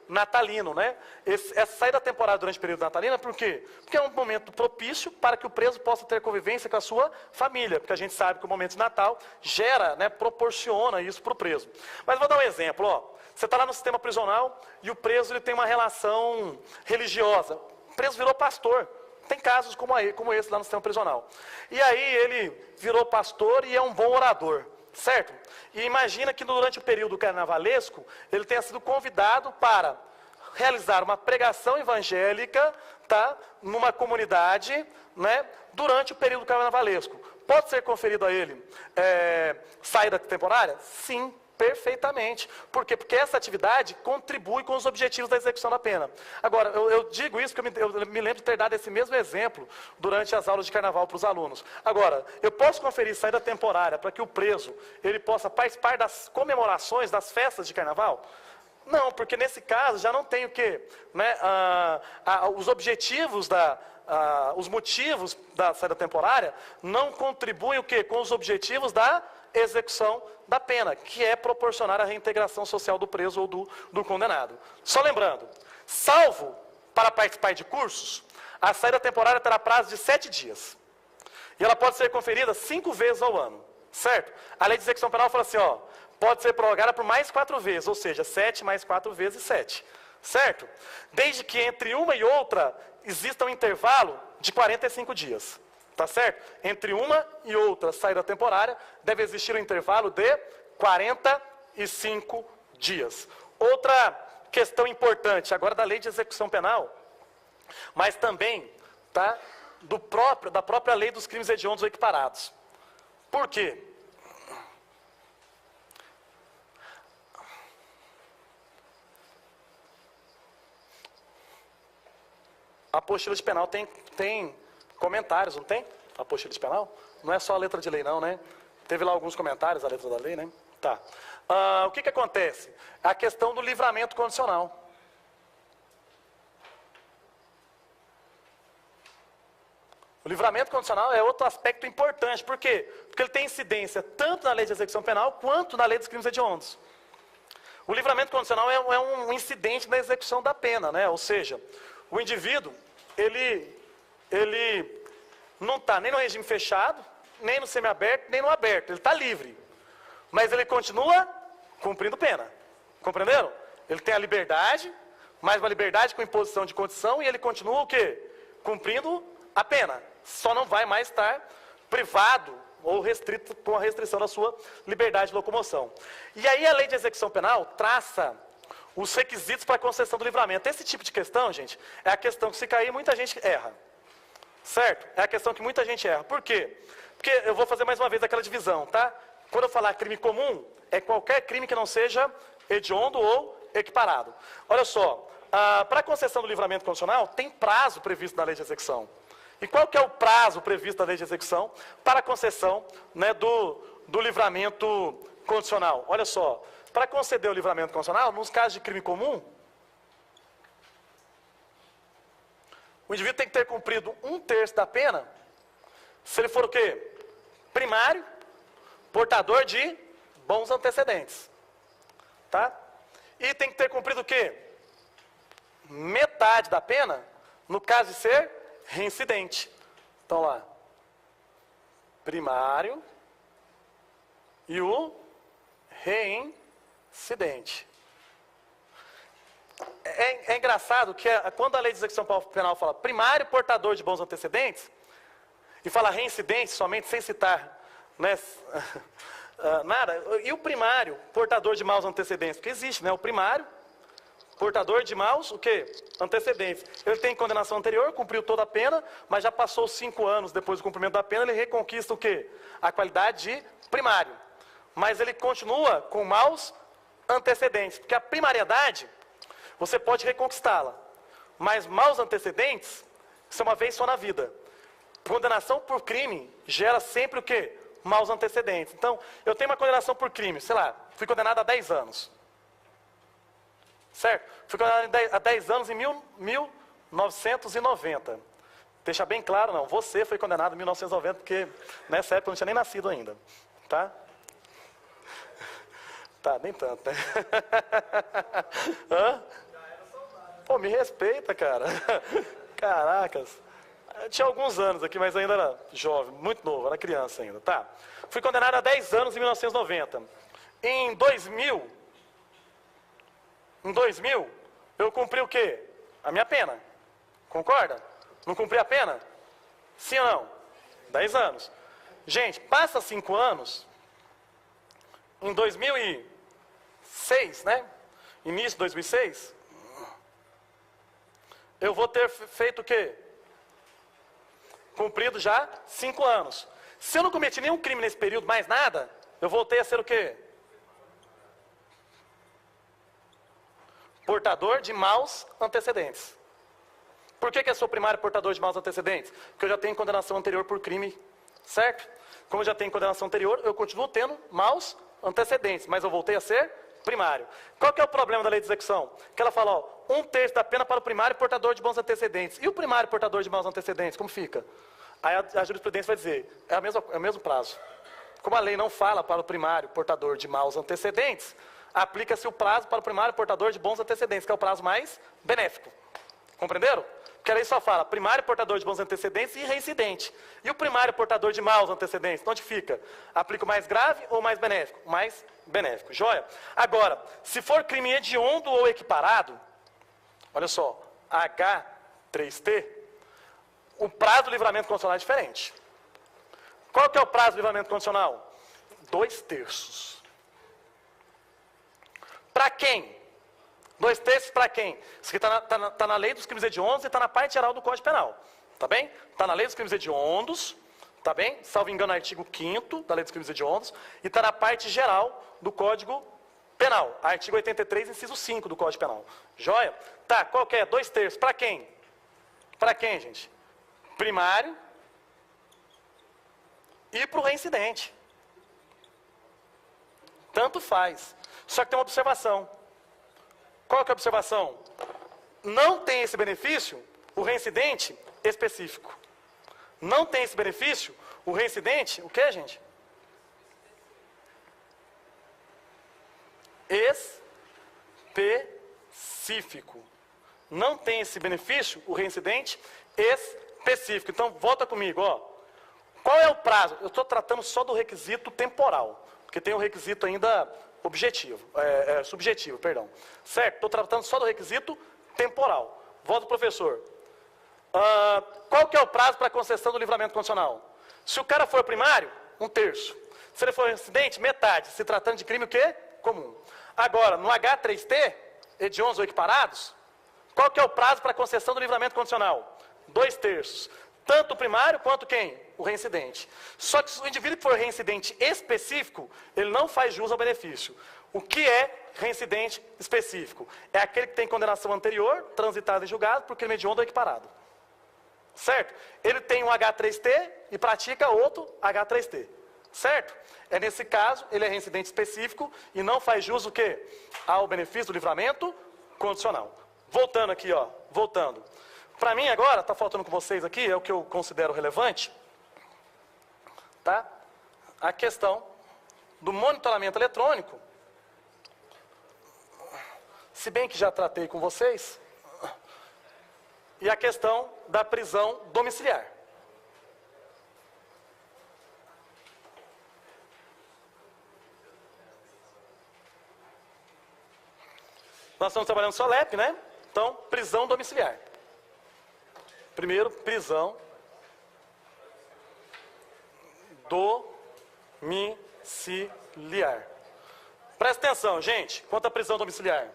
natalino, né? Essa saída temporária durante o período natalino, por quê? Porque é um momento propício para que o preso possa ter convivência com a sua família, porque a gente sabe que o momento de Natal gera, né, proporciona isso para o preso. Mas vou dar um exemplo, ó. Você está lá no sistema prisional e o preso ele tem uma relação religiosa. O preso virou pastor. Tem casos como esse lá no sistema prisional. E aí ele virou pastor e é um bom orador, certo? E imagina que durante o período carnavalesco, ele tenha sido convidado para realizar uma pregação evangélica, tá, numa comunidade, né, durante o período carnavalesco. Pode ser conferido a ele saída temporária? Sim, perfeitamente. Por quê? Porque essa atividade contribui com os objetivos da execução da pena. Agora, eu digo isso porque eu me lembro de ter dado esse mesmo exemplo durante as aulas de carnaval para os alunos. Agora, eu posso conferir saída temporária para que o preso ele possa participar das comemorações, das festas de carnaval? Não, porque nesse caso já não tem o quê? Né? Os objetivos os motivos da saída temporária não contribuem o quê? Com os objetivos da execução da pena, que é proporcionar a reintegração social do preso ou do condenado. Só lembrando, salvo para participar de cursos, a saída temporária terá prazo de 7 dias. E ela pode ser conferida 5 vezes ao ano, certo? A lei de execução penal fala assim, ó, pode ser prorrogada por mais 4 vezes, ou seja, 7 mais 4 vezes 7, certo? Desde que entre uma e outra exista um intervalo de 45 dias. Tá certo? Entre uma e outra saída temporária, deve existir um intervalo de 45 dias. Outra questão importante, agora da lei de execução penal, mas também tá, da própria lei dos crimes hediondos ou equiparados. Por quê? A apostila de penal tem comentários, não tem? A apostila de penal? Não é só a letra de lei não, né? Teve lá alguns comentários, a letra da lei, né? Tá. O que acontece? A questão do livramento condicional. O livramento condicional é outro aspecto importante. Por quê? Porque ele tem incidência tanto na lei de execução penal, quanto na lei dos crimes hediondos. O livramento condicional é um incidente na execução da pena, né? Ou seja, o indivíduo, ele não está nem no regime fechado, nem no semiaberto, nem no aberto. Ele está livre. Mas ele continua cumprindo pena. Compreenderam? Ele tem a liberdade, mas uma liberdade com imposição de condição, e ele continua o quê? Cumprindo a pena. Só não vai mais estar privado ou restrito com a restrição da sua liberdade de locomoção. E aí a lei de execução penal traça os requisitos para a concessão do livramento. Esse tipo de questão, gente, é a questão que se cair muita gente erra. Certo? É a questão que muita gente erra. Por quê? Porque eu vou fazer mais uma vez aquela divisão, tá? Quando eu falar crime comum, é qualquer crime que não seja hediondo ou equiparado. Olha só, para a concessão do livramento condicional, tem prazo previsto na lei de execução. E qual que é o prazo previsto na lei de execução para a concessão, né, do livramento condicional? Olha só, para conceder o livramento condicional, nos casos de crime comum, o indivíduo tem que ter cumprido 1/3 da pena, se ele for o quê? Primário, portador de bons antecedentes. Tá? E tem que ter cumprido o quê? Metade da pena, no caso de ser reincidente. Então lá, primário e o reincidente. É engraçado que quando a lei de execução penal fala primário portador de bons antecedentes, e fala reincidente somente sem citar, né, nada, e o primário portador de maus antecedentes? Porque existe, né, o primário portador de maus, o quê? Antecedentes. Ele tem condenação anterior, cumpriu toda a pena, mas já passou 5 anos depois do cumprimento da pena, ele reconquista o quê? A qualidade de primário. Mas ele continua com maus antecedentes, porque a primariedade você pode reconquistá-la, mas maus antecedentes, isso é uma vez só na vida. Condenação por crime gera sempre o quê? Maus antecedentes. Então, eu tenho uma condenação por crime, sei lá, fui condenado a 10 anos. Certo? Fui condenado a 10 anos em 1990. Deixa bem claro, não, você foi condenado em 1990, porque nessa época eu não tinha nem nascido ainda. Tá? Tá, nem tanto, né? Hã? Pô, me respeita, cara. Caracas. Eu tinha alguns anos aqui, mas ainda era jovem, muito novo, era criança ainda. Tá. Fui condenado a 10 anos em 1990. Em 2000, eu cumpri o quê? A minha pena. Concorda? Não cumpri a pena? Sim ou não? 10 anos. Gente, passa 5 anos, em 2006, né? Início de 2006, eu vou ter feito o quê? Cumprido já 5 anos. Se eu não cometi nenhum crime nesse período, mais nada, eu voltei a ser o quê? Portador de maus antecedentes. Por que eu sou primário portador de maus antecedentes? Porque eu já tenho condenação anterior por crime, certo? Como eu já tenho condenação anterior, eu continuo tendo maus antecedentes, mas eu voltei a ser primário. Qual que é o problema da lei de execução? Que ela fala, ó, 1/3 da pena para o primário portador de bons antecedentes. E o primário portador de maus antecedentes, como fica? Aí a jurisprudência vai dizer, é o mesmo prazo. Como a lei não fala para o primário portador de maus antecedentes, aplica-se o prazo para o primário portador de bons antecedentes, que é o prazo mais benéfico. Compreenderam? Porque a lei só fala primário portador de bons antecedentes e reincidente. E o primário portador de maus antecedentes, onde fica? Aplica o mais grave ou o mais benéfico? O mais benéfico. Joia? Agora, se for crime hediondo ou equiparado, olha só, H3T, o prazo do livramento condicional é diferente. Qual que é o prazo do livramento condicional? 2/3. Para quem? 2/3 para quem? Isso aqui está na lei dos crimes hediondos e está na parte geral do Código Penal. Tá bem? Está na lei dos crimes hediondos, tá bem? Salvo engano, artigo 5º da lei dos crimes hediondos, e está na parte geral do Código Penal. Artigo 83, inciso 5 do Código Penal. Joia? Tá, qual que é? 2/3. Para quem? Para quem, gente? Primário e para o reincidente. Tanto faz. Só que tem uma observação. Qual que é a observação? Não tem esse benefício o reincidente específico. Não tem esse benefício o reincidente, o que, gente? Específico. Não tem esse benefício o reincidente específico. Então, volta comigo, ó. Qual é o prazo? Eu estou tratando só do requisito temporal, porque tem o requisito ainda subjetivo, perdão. Certo? Estou tratando só do requisito temporal. Volta, professor. Qual que é o prazo para concessão do livramento condicional? Se o cara for primário, 1/3. Se ele for reincidente, metade. Se tratando de crime o quê? Comum. Agora, no H3T, hediondos ou equiparados, qual que é o prazo para concessão do livramento condicional? 2/3. Tanto o primário quanto quem? O reincidente. Só que se o indivíduo que for reincidente específico, ele não faz jus ao benefício. O que é reincidente específico? É aquele que tem condenação anterior, transitada em julgado, por crime hediondo ou equiparado. Certo? Ele tem um H3T e pratica outro H3T. Certo? É nesse caso, ele é reincidente específico e não faz jus o quê? Ao benefício do livramento condicional. Voltando aqui, ó. Voltando. Para mim agora, está faltando com vocês aqui, é o que eu considero relevante, tá? A questão do monitoramento eletrônico, se bem que já tratei com vocês, e a questão da prisão domiciliar. Nós estamos trabalhando só LEP, né? Então, prisão domiciliar. Primeiro, prisão domiciliar. Presta atenção, gente, quanto à prisão domiciliar.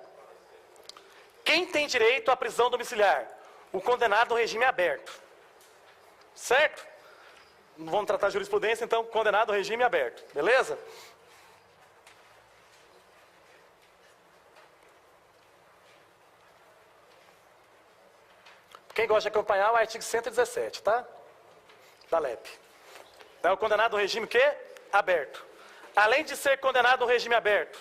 Quem tem direito à prisão domiciliar? O condenado no regime aberto. Certo? Não vamos tratar de jurisprudência, então, condenado no regime aberto. Beleza? Quem gosta de acompanhar o artigo 117, tá? Da LEP. É o condenado no regime o quê? Aberto. Além de ser condenado no regime aberto,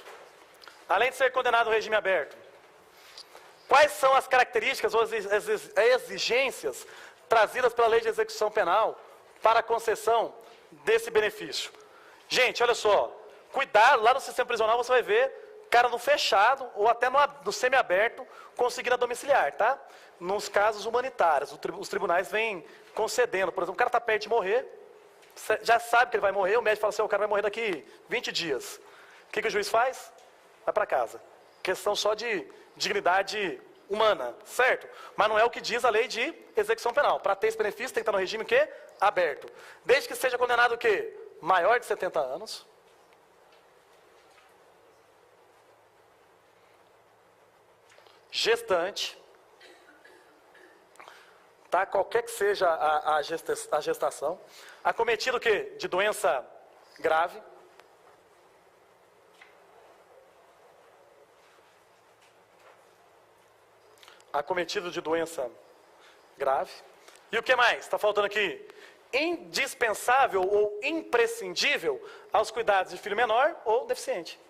quais são as características ou as exigências trazidas pela lei de execução penal para a concessão desse benefício? Gente, olha só, cuidado, lá no sistema prisional você vai ver cara no fechado ou até no semiaberto conseguindo a domiciliar, tá? Nos casos humanitários, os tribunais vêm concedendo. Por exemplo, o cara está perto de morrer, já sabe que ele vai morrer, o médico fala assim, o cara vai morrer daqui 20 dias. O que o juiz faz? Vai para casa. Questão só de dignidade humana, certo? Mas não é o que diz a lei de execução penal. Para ter esse benefício, tem que estar no regime o quê? Aberto. Desde que seja condenado o quê? Maior de 70 anos. Gestante. Tá? Qualquer que seja a gestação. Acometido o quê? De doença grave. Acometido de doença grave. E o que mais? Está faltando aqui? Indispensável ou imprescindível aos cuidados de filho menor ou deficiente.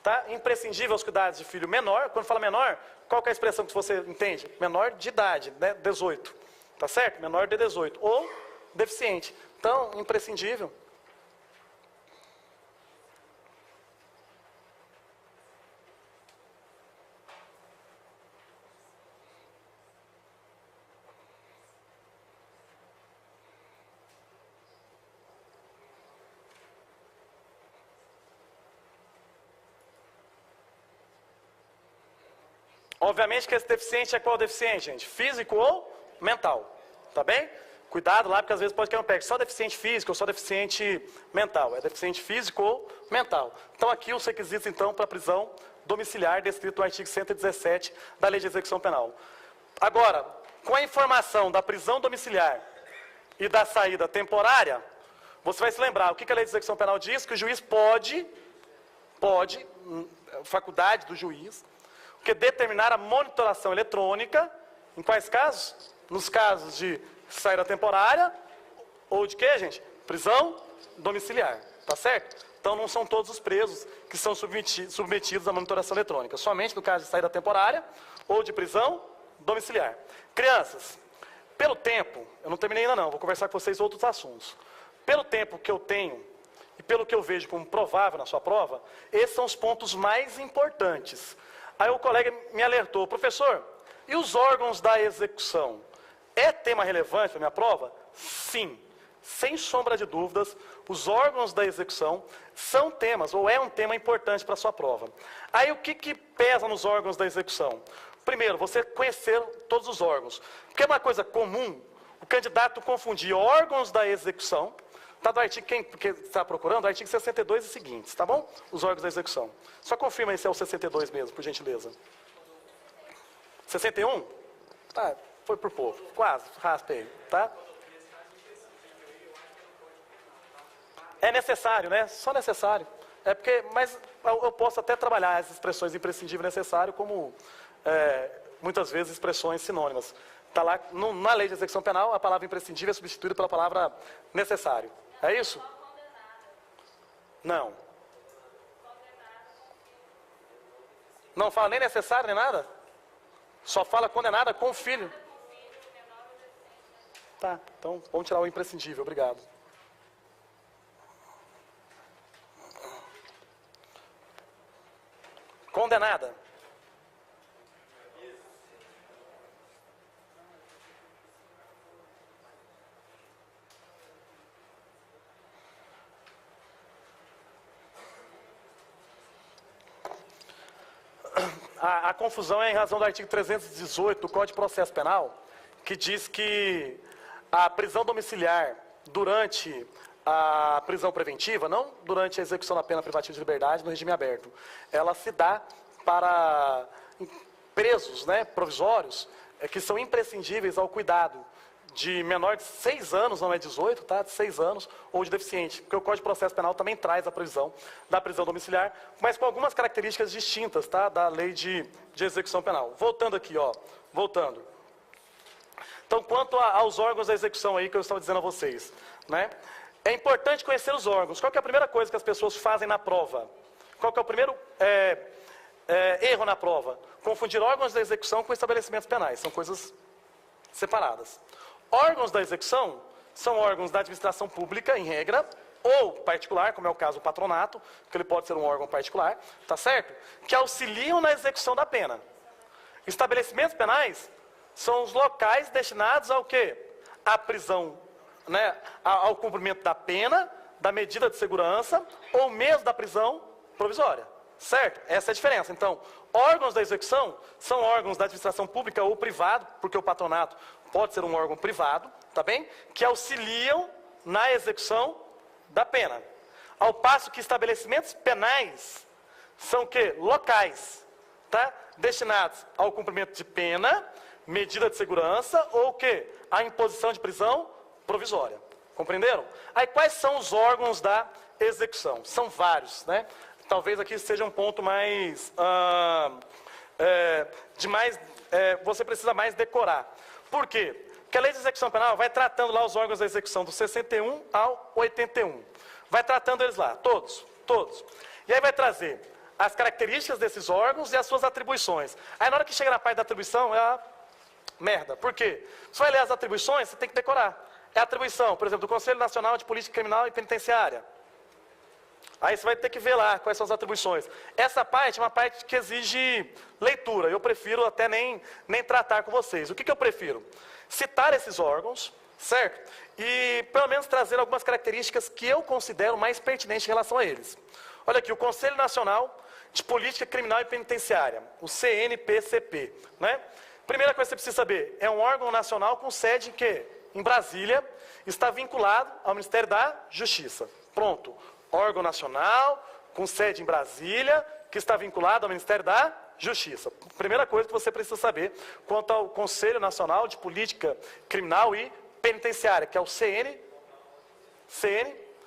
Tá? Imprescindível aos cuidados de filho menor. Quando fala menor, qual que é a expressão que você entende? Menor de idade, né? 18. Tá certo? Menor de 18. Ou deficiente. Então, imprescindível. Obviamente que esse deficiente é qual deficiente, gente? Físico ou mental, tá bem? Cuidado lá, porque às vezes pode cair um pé. Só deficiente físico ou só deficiente mental. É deficiente físico ou mental. Então aqui os requisitos, então, para prisão domiciliar, descrito no artigo 117 da Lei de Execução Penal. Agora, com a informação da prisão domiciliar e da saída temporária, você vai se lembrar, o que a Lei de Execução Penal diz? Que o juiz pode, faculdade do juiz, que determinar a monitoração eletrônica, em quais casos? Nos casos de saída temporária, ou de quê, gente? Prisão domiciliar, tá certo? Então não são todos os presos que são submetidos à monitoração eletrônica, somente no caso de saída temporária ou de prisão domiciliar. Crianças, pelo tempo, eu não terminei ainda não, vou conversar com vocês outros assuntos. Pelo tempo que eu tenho, e pelo que eu vejo como provável na sua prova, esses são os pontos mais importantes. Aí o colega me alertou, professor, e os órgãos da execução? É tema relevante para a minha prova? Sim, sem sombra de dúvidas, os órgãos da execução são temas, ou é um tema importante para a sua prova. Aí o que pesa nos órgãos da execução? Primeiro, você conhecer todos os órgãos. Porque é uma coisa comum, o candidato confundir órgãos da execução. Está do artigo, quem está procurando, artigo 62 e seguintes, tá bom? Os órgãos da execução. Só confirma aí se é o 62 mesmo, por gentileza. 61? Tá, foi por pouco. Quase, raspei, tá? É necessário, né? Só necessário. É porque, mas eu posso até trabalhar as expressões imprescindível e necessário como, muitas vezes, expressões sinônimas. Está lá, na lei de execução penal, a palavra imprescindível é substituída pela palavra necessário. É isso? Não. Não fala nem necessário, nem nada? Só fala condenada com o filho. Tá, então vamos tirar o imprescindível, obrigado. Condenada. A confusão é em razão do artigo 318 do Código de Processo Penal, que diz que a prisão domiciliar durante a prisão preventiva, não durante a execução da pena privativa de liberdade no regime aberto, ela se dá para presos, né, provisórios, que são imprescindíveis ao cuidado de menor de 6 anos, não é 18, tá? De 6 anos, ou de deficiente. Porque o Código de Processo Penal também traz a previsão da prisão domiciliar, mas com algumas características distintas, tá? Da lei de execução penal. Voltando aqui, ó. Voltando. Então, quanto aos órgãos da execução aí que eu estava dizendo a vocês, né? É importante conhecer os órgãos. Qual que é a primeira coisa que as pessoas fazem na prova? Qual que é o primeiro erro na prova? Confundir órgãos da execução com estabelecimentos penais. São coisas separadas. Órgãos da execução são órgãos da administração pública, em regra, ou particular, como é o caso do patronato, que ele pode ser um órgão particular, tá certo? Que auxiliam na execução da pena. Estabelecimentos penais são os locais destinados ao quê? À prisão, né? Ao cumprimento da pena, da medida de segurança, ou mesmo da prisão provisória, certo? Essa é a diferença. Então, órgãos da execução são órgãos da administração pública ou privado, porque o patronato pode ser um órgão privado, tá bem? Que auxiliam na execução da pena. Ao passo que estabelecimentos penais são o quê? Locais, tá? Destinados ao cumprimento de pena, medida de segurança ou o quê? A imposição de prisão provisória. Compreenderam? Aí quais são os órgãos da execução? São vários, né? Talvez aqui seja um ponto mais... você precisa mais decorar. Por quê? Porque a lei de execução penal vai tratando lá os órgãos da execução do 61 ao 81. Vai tratando eles lá, todos. E aí vai trazer as características desses órgãos e as suas atribuições. Aí na hora que chega na parte da atribuição, é a merda. Por quê? Você vai ler as atribuições, você tem que decorar. É a atribuição, por exemplo, do Conselho Nacional de Política Criminal e Penitenciária. Aí você vai ter que ver lá quais são as atribuições. Essa parte é uma parte que exige leitura. Eu prefiro até nem tratar com vocês. O que eu prefiro? Citar esses órgãos, certo? E pelo menos trazer algumas características que eu considero mais pertinentes em relação a eles. Olha aqui, o Conselho Nacional de Política Criminal e Penitenciária, o CNPCP, né? Primeira coisa que você precisa saber, é um órgão nacional com sede em quê? Em Brasília, está vinculado ao Ministério da Justiça. Pronto. Órgão nacional, com sede em Brasília, que está vinculado ao Ministério da Justiça. Primeira coisa que você precisa saber quanto ao Conselho Nacional de Política Criminal e Penitenciária, que é o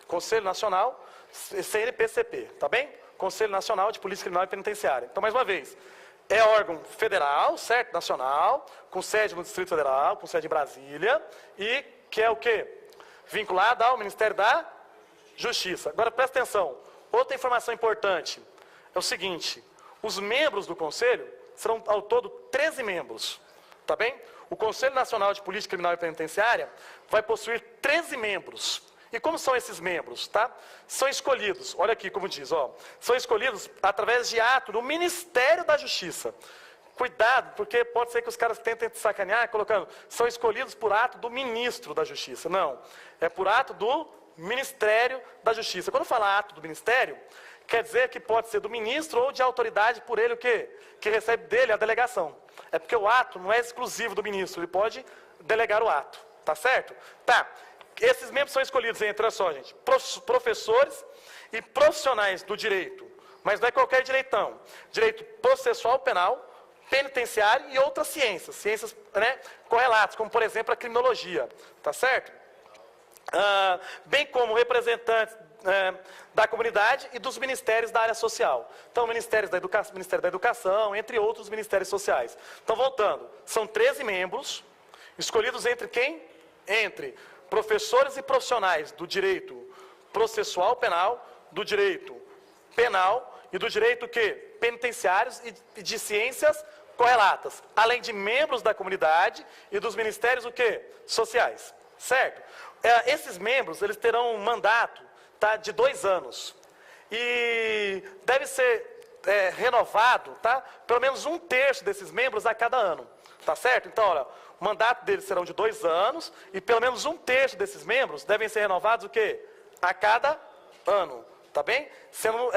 Conselho Nacional, CNPCP, tá bem? Conselho Nacional de Política Criminal e Penitenciária. Então, mais uma vez, é órgão federal, certo? Nacional, com sede no Distrito Federal, com sede em Brasília, e que é o quê? Vinculado ao Ministério da Justiça. Agora, presta atenção. Outra informação importante é o seguinte. Os membros do Conselho serão, ao todo, 13 membros. Tá bem? O Conselho Nacional de Política Criminal e Penitenciária vai possuir 13 membros. E como são esses membros, tá? São escolhidos, olha aqui como diz, ó. São escolhidos através de ato do Ministério da Justiça. Cuidado, porque pode ser que os caras tentem te sacanear colocando, são escolhidos por ato do Ministro da Justiça. Não, é por ato do Ministério da Justiça. Quando fala ato do Ministério, quer dizer que pode ser do ministro ou de autoridade por ele o quê? Que recebe dele a delegação. É porque o ato não é exclusivo do ministro, ele pode delegar o ato, tá certo? Tá, esses membros são escolhidos entre, olha só gente, professores e profissionais do direito, mas não é qualquer direitão. Direito processual penal, penitenciário e outras ciências, né, correlatas, como por exemplo a criminologia, tá certo? Bem como representantes da comunidade e dos ministérios da área social. Então, Ministério da Educação, entre outros ministérios sociais. Então, voltando, são 13 membros, escolhidos entre quem? Entre professores e profissionais do direito processual penal, do direito penal e do direito quê? Penitenciários e de ciências correlatas, além de membros da comunidade e dos ministérios o quê? Sociais, certo? Esses membros, eles terão um mandato, tá, de 2 anos. E deve ser renovado, tá? Pelo menos 1/3 desses membros a cada ano. Tá certo? Então, olha, o mandato deles serão de 2 anos e pelo menos 1/3 desses membros devem ser renovados o quê? A cada ano. Tá bem? Sendo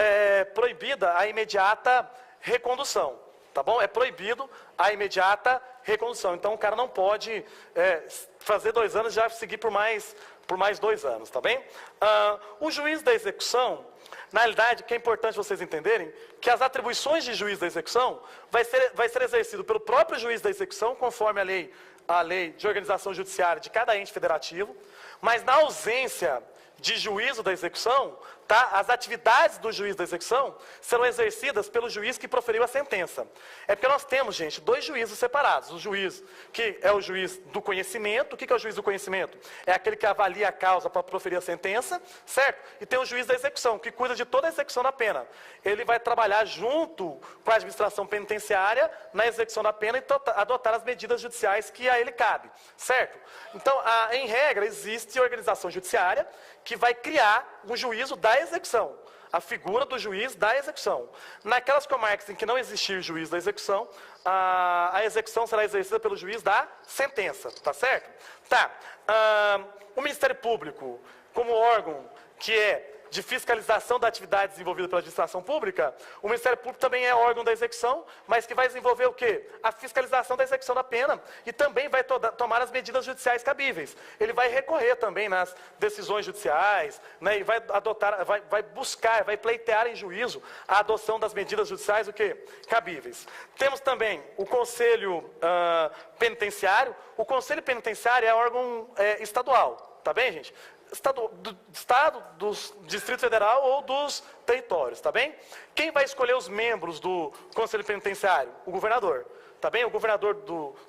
proibida a imediata recondução. Tá bom? É proibido a imediata recondução. Então, o cara não pode fazer 2 anos e já seguir por mais 2 anos, tá bem? O juiz da execução, na realidade, que é importante vocês entenderem, que as atribuições de juiz da execução vai ser exercido pelo próprio juiz da execução, conforme a lei de organização judiciária de cada ente federativo, mas na ausência de juízo da execução, tá? As atividades do juiz da execução serão exercidas pelo juiz que proferiu a sentença. É porque nós temos, gente, 2 juízos separados. O juiz que é o juiz do conhecimento. O que é o juiz do conhecimento? É aquele que avalia a causa para proferir a sentença, certo? E tem o juiz da execução, que cuida de toda a execução da pena. Ele vai trabalhar junto com a administração penitenciária na execução da pena e adotar as medidas judiciais que a ele cabe, certo? Então, em regra, existe a organização judiciária que vai criar um juízo da execução, a figura do juiz da execução. Naquelas comarcas em que não existir juiz da execução, a execução será exercida pelo juiz da sentença, tá certo? Tá. O Ministério Público, como órgão que é de fiscalização da atividade desenvolvida pela administração pública, o Ministério Público também é órgão da execução, mas que vai desenvolver o quê? A fiscalização da execução da pena e também vai tomar as medidas judiciais cabíveis. Ele vai recorrer também nas decisões judiciais, né, e vai adotar, vai buscar, vai pleitear em juízo a adoção das medidas judiciais o quê? Cabíveis. Temos também o Conselho Penitenciário. O Conselho Penitenciário é órgão estadual, tá bem, gente? Do Estado, do Distrito Federal ou dos territórios, tá bem? Quem vai escolher os membros do Conselho Penitenciário? O governador, tá bem? O governador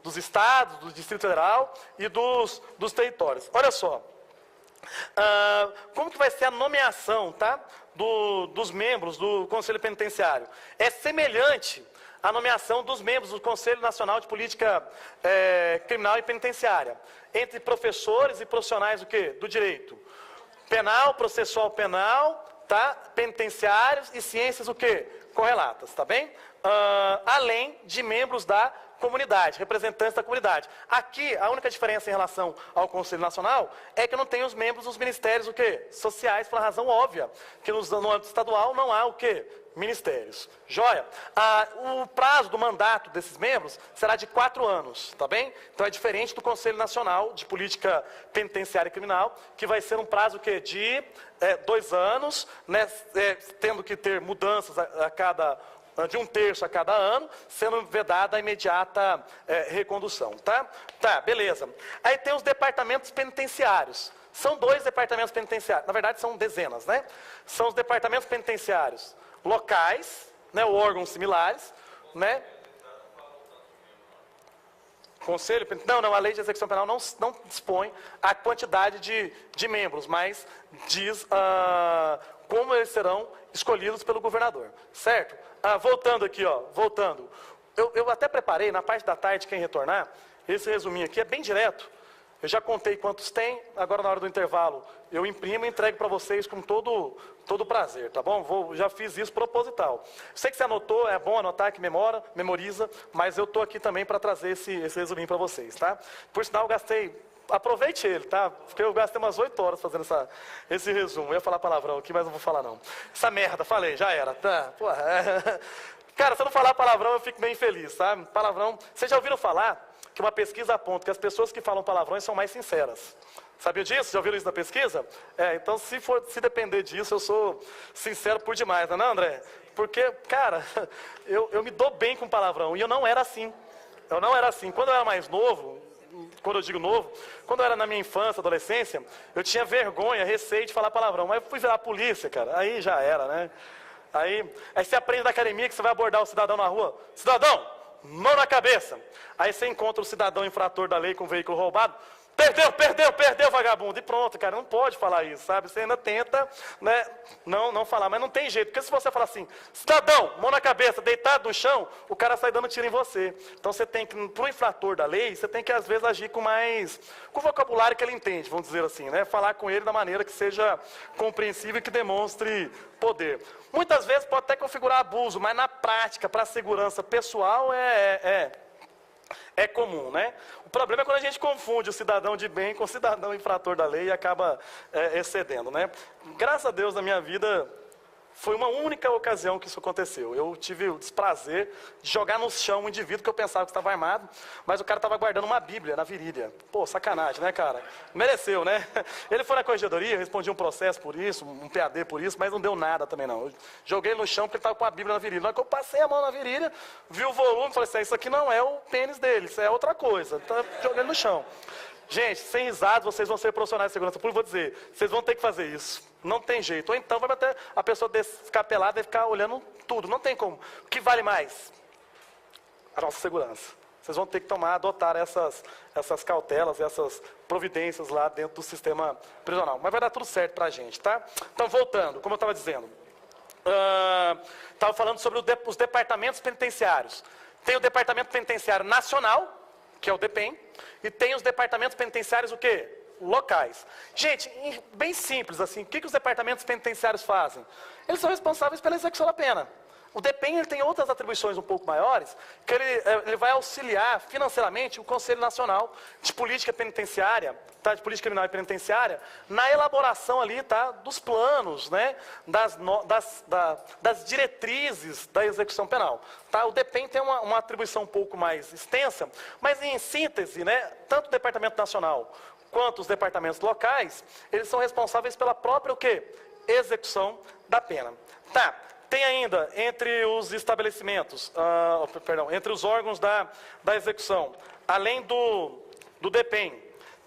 dos estados, do Distrito Federal e dos territórios. Olha só, como que vai ser a nomeação, tá? Dos membros do Conselho Penitenciário? É semelhante à nomeação dos membros do Conselho Nacional de Política Criminal e Penitenciária, entre professores e profissionais do direito penal, processual penal, tá? Penitenciários e ciências correlatas, tá bem? Além de membros da comunidade, representantes da comunidade. Aqui, a única diferença em relação ao Conselho Nacional é que não tem os membros dos ministérios sociais, por uma razão óbvia, que no âmbito estadual não há ministérios. Joia? O prazo do mandato desses membros será de 4 anos, tá bem? Então é diferente do Conselho Nacional de Política Penitenciária e Criminal, que vai ser um prazo de 2 anos, né, tendo que ter mudanças de 1/3 a cada ano, sendo vedada a imediata recondução, tá? Tá, beleza. Aí tem os departamentos penitenciários. São 2 departamentos penitenciários, na verdade são dezenas, né? São os departamentos penitenciários locais, né, ou órgãos similares, né? Conselho, não, a lei de execução penal não dispõe a quantidade de membros, mas diz como eles serão escolhidos pelo governador, certo? Voltando aqui, voltando. Eu até preparei, na parte da tarde, quem retornar, esse resuminho aqui é bem direto. Eu já contei quantos tem, agora na hora do intervalo eu imprimo e entrego para vocês com todo prazer, tá bom? Já fiz isso proposital. Sei que você anotou, é bom anotar, que memoriza, mas eu estou aqui também para trazer esse resuminho para vocês, tá? Por sinal, aproveite ele, tá? Porque eu gastei umas 8 horas fazendo esse resumo. Eu ia falar palavrão aqui, mas não vou falar não. Essa merda, falei, já era, tá? Porra, Cara, se eu não falar palavrão, eu fico bem infeliz, sabe? Palavrão, vocês já ouviram falar que uma pesquisa aponta que as pessoas que falam palavrões são mais sinceras. Sabia disso? Já ouviram isso na pesquisa? Então se depender disso, eu sou sincero por demais, não é, André? Porque, cara, eu me dou bem com palavrão, e eu não era assim. Quando eu era mais novo, quando eu digo novo, quando eu era na minha infância, adolescência, eu tinha vergonha, receio de falar palavrão, mas eu fui virar polícia, cara, aí já era, né? Aí você aprende na academia que você vai abordar o cidadão na rua. Cidadão, mão na cabeça. Aí você encontra o cidadão infrator da lei com o veículo roubado. Perdeu, vagabundo. E pronto, cara, não pode falar isso, sabe? Você ainda tenta, né, não falar, mas não tem jeito. Porque se você falar assim, cidadão, mão na cabeça, deitado no chão, o cara sai dando tiro em você. Então você tem que, pro infrator da lei, você tem que às vezes agir com o vocabulário que ele entende, vamos dizer assim, né? Falar com ele da maneira que seja compreensível e que demonstre poder. Muitas vezes pode até configurar abuso, mas na prática, para a segurança pessoal, é comum, né? O problema é quando a gente confunde o cidadão de bem com o cidadão infrator da lei e acaba excedendo, né? Graças a Deus, na minha vida, foi uma única ocasião que isso aconteceu. Eu tive o desprazer de jogar no chão um indivíduo que eu pensava que estava armado, mas o cara estava guardando uma Bíblia na virilha. Pô, sacanagem, né, cara? Mereceu, né? Ele foi na corregedoria, respondi um processo por isso, um PAD por isso, mas não deu nada também, não. Eu joguei ele no chão porque ele estava com a Bíblia na virilha. Na hora que eu passei a mão na virilha, vi o volume, falei assim, isso aqui não é o pênis dele, isso é outra coisa. Então, joguei ele no chão. Gente, sem risadas, vocês vão ser profissionais de segurança pública, vou dizer, vocês vão ter que fazer isso. Não tem jeito. Ou então vai bater a pessoa ficar pelada e ficar olhando tudo. Não tem como. O que vale mais? A nossa segurança. Vocês vão ter que adotar essas cautelas, essas providências lá dentro do sistema prisional. Mas vai dar tudo certo pra gente, tá? Então, voltando, como eu estava dizendo. Estava falando sobre os departamentos penitenciários. Tem o Departamento Penitenciário Nacional, que é o DEPEN, e tem os departamentos penitenciários locais. Gente, bem simples assim, o que os departamentos penitenciários fazem? Eles são responsáveis pela execução da pena. O DEPEN ele tem outras atribuições um pouco maiores, que ele vai auxiliar financeiramente o Conselho Nacional de Política Penitenciária, tá, de Política Criminal e Penitenciária, na elaboração ali, tá, dos planos, né, das diretrizes da execução penal. Tá? O DEPEN tem uma atribuição um pouco mais extensa, mas em síntese, né, tanto o Departamento Nacional quanto os departamentos locais, eles são responsáveis pela própria o quê? Execução da pena. Tá. Tem ainda, entre os estabelecimentos, entre os órgãos da execução, além do DEPEN,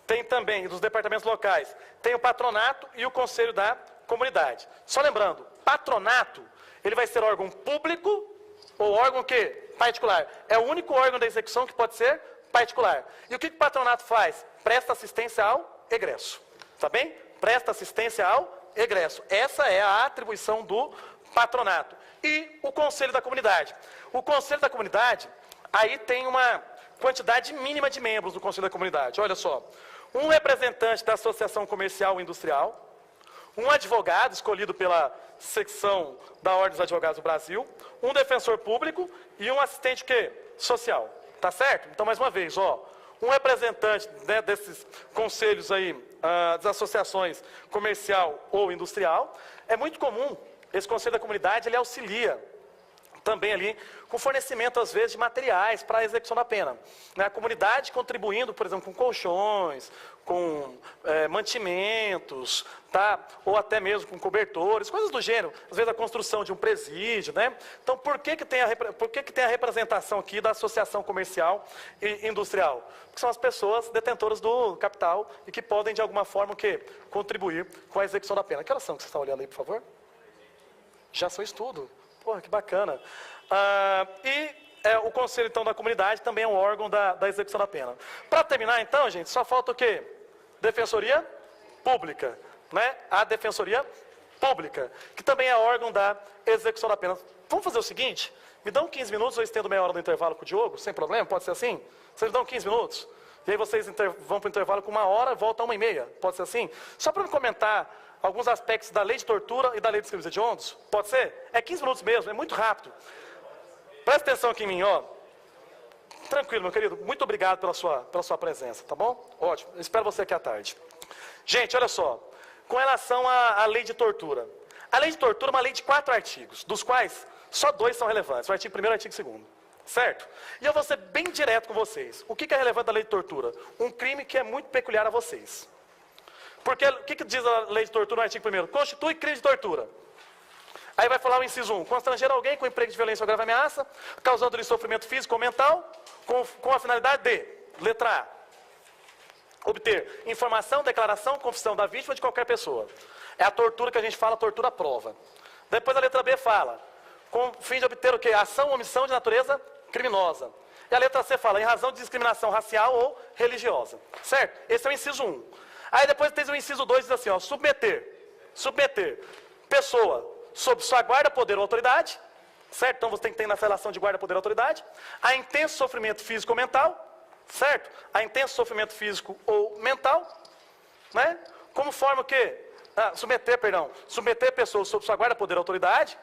tem também, dos departamentos locais, tem o patronato e o conselho da comunidade. Só lembrando, patronato, ele vai ser órgão público ou órgão que? Particular. É o único órgão da execução que pode ser particular. E o que o patronato faz? Presta assistência ao egresso. Tá bem? Presta assistência ao egresso. Essa é a atribuição do patronato. E o Conselho da Comunidade. O Conselho da Comunidade, aí tem uma quantidade mínima de membros do Conselho da Comunidade. Olha só, um representante da Associação Comercial e Industrial, um advogado escolhido pela secção da Ordem dos Advogados do Brasil, um defensor público e um assistente quê? Social. Tá certo? Então, mais uma vez, ó, um representante, né, desses conselhos aí, das associações comercial ou industrial, é muito comum. Esse Conselho da Comunidade, ele auxilia também ali com fornecimento, às vezes, de materiais para a execução da pena. A comunidade contribuindo, por exemplo, com colchões, com mantimentos, tá? Ou até mesmo com cobertores, coisas do gênero. Às vezes a construção de um presídio, né? Então, por que tem a representação aqui da Associação Comercial e Industrial? Porque são as pessoas detentoras do capital e que podem, de alguma forma, o quê? Contribuir com a execução da pena. Que horas são que você está olhando aí, por favor? Já sou estudo. Porra, que bacana. O Conselho, então, da Comunidade também é um órgão da execução da pena. Para terminar, então, gente, só falta o quê? Defensoria Pública, né? A Defensoria Pública, que também é órgão da execução da pena. Vamos fazer o seguinte? Me dão 15 minutos, eu estendo meia hora do intervalo com o Diogo, sem problema? Pode ser assim? Vocês me dão 15 minutos? E aí vocês vão para o intervalo com 1 hora, voltam a 1h30? Pode ser assim? Só para me comentar alguns aspectos da lei de tortura e da lei de crimes hediondos? Pode ser? É 15 minutos mesmo, é muito rápido. Presta atenção aqui em mim, ó. Tranquilo, meu querido. Muito obrigado pela sua presença, tá bom? Ótimo. Eu espero você aqui à tarde. Gente, olha só. Com relação à lei de tortura. A lei de tortura é uma lei de 4 artigos, dos quais só 2 são relevantes. O artigo 1º e o artigo 2º. Certo? E eu vou ser bem direto com vocês. O que é relevante da lei de tortura? Um crime que é muito peculiar a vocês. Porque o que diz a lei de tortura no artigo 1º? Constitui crime de tortura. Aí vai falar o inciso 1. Constranger alguém com emprego de violência ou grave ameaça, causando-lhe sofrimento físico ou mental, com a finalidade de, letra A, obter informação, declaração, confissão da vítima de qualquer pessoa. É a tortura que a gente fala, tortura à prova. Depois a letra B fala, com o fim de obter o quê? Ação ou omissão de natureza criminosa. E a letra C fala, em razão de discriminação racial ou religiosa. Certo? Esse é o inciso 1. Aí depois tem o inciso 2, diz assim, ó, submeter, pessoa, sob sua guarda, poder ou autoridade, certo? Então você tem que ter na relação de guarda, poder ou autoridade, a intenso sofrimento físico ou mental, certo? A intenso sofrimento físico ou mental, né? Como forma o quê? Submeter pessoas sob sua guarda, poder ou autoridade,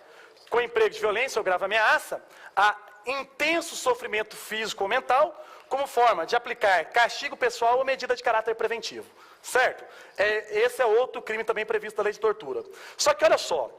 com emprego de violência ou grave ameaça, a intenso sofrimento físico ou mental, como forma de aplicar castigo pessoal ou medida de caráter preventivo. Certo? Esse é outro crime também previsto na lei de tortura. Só que olha só,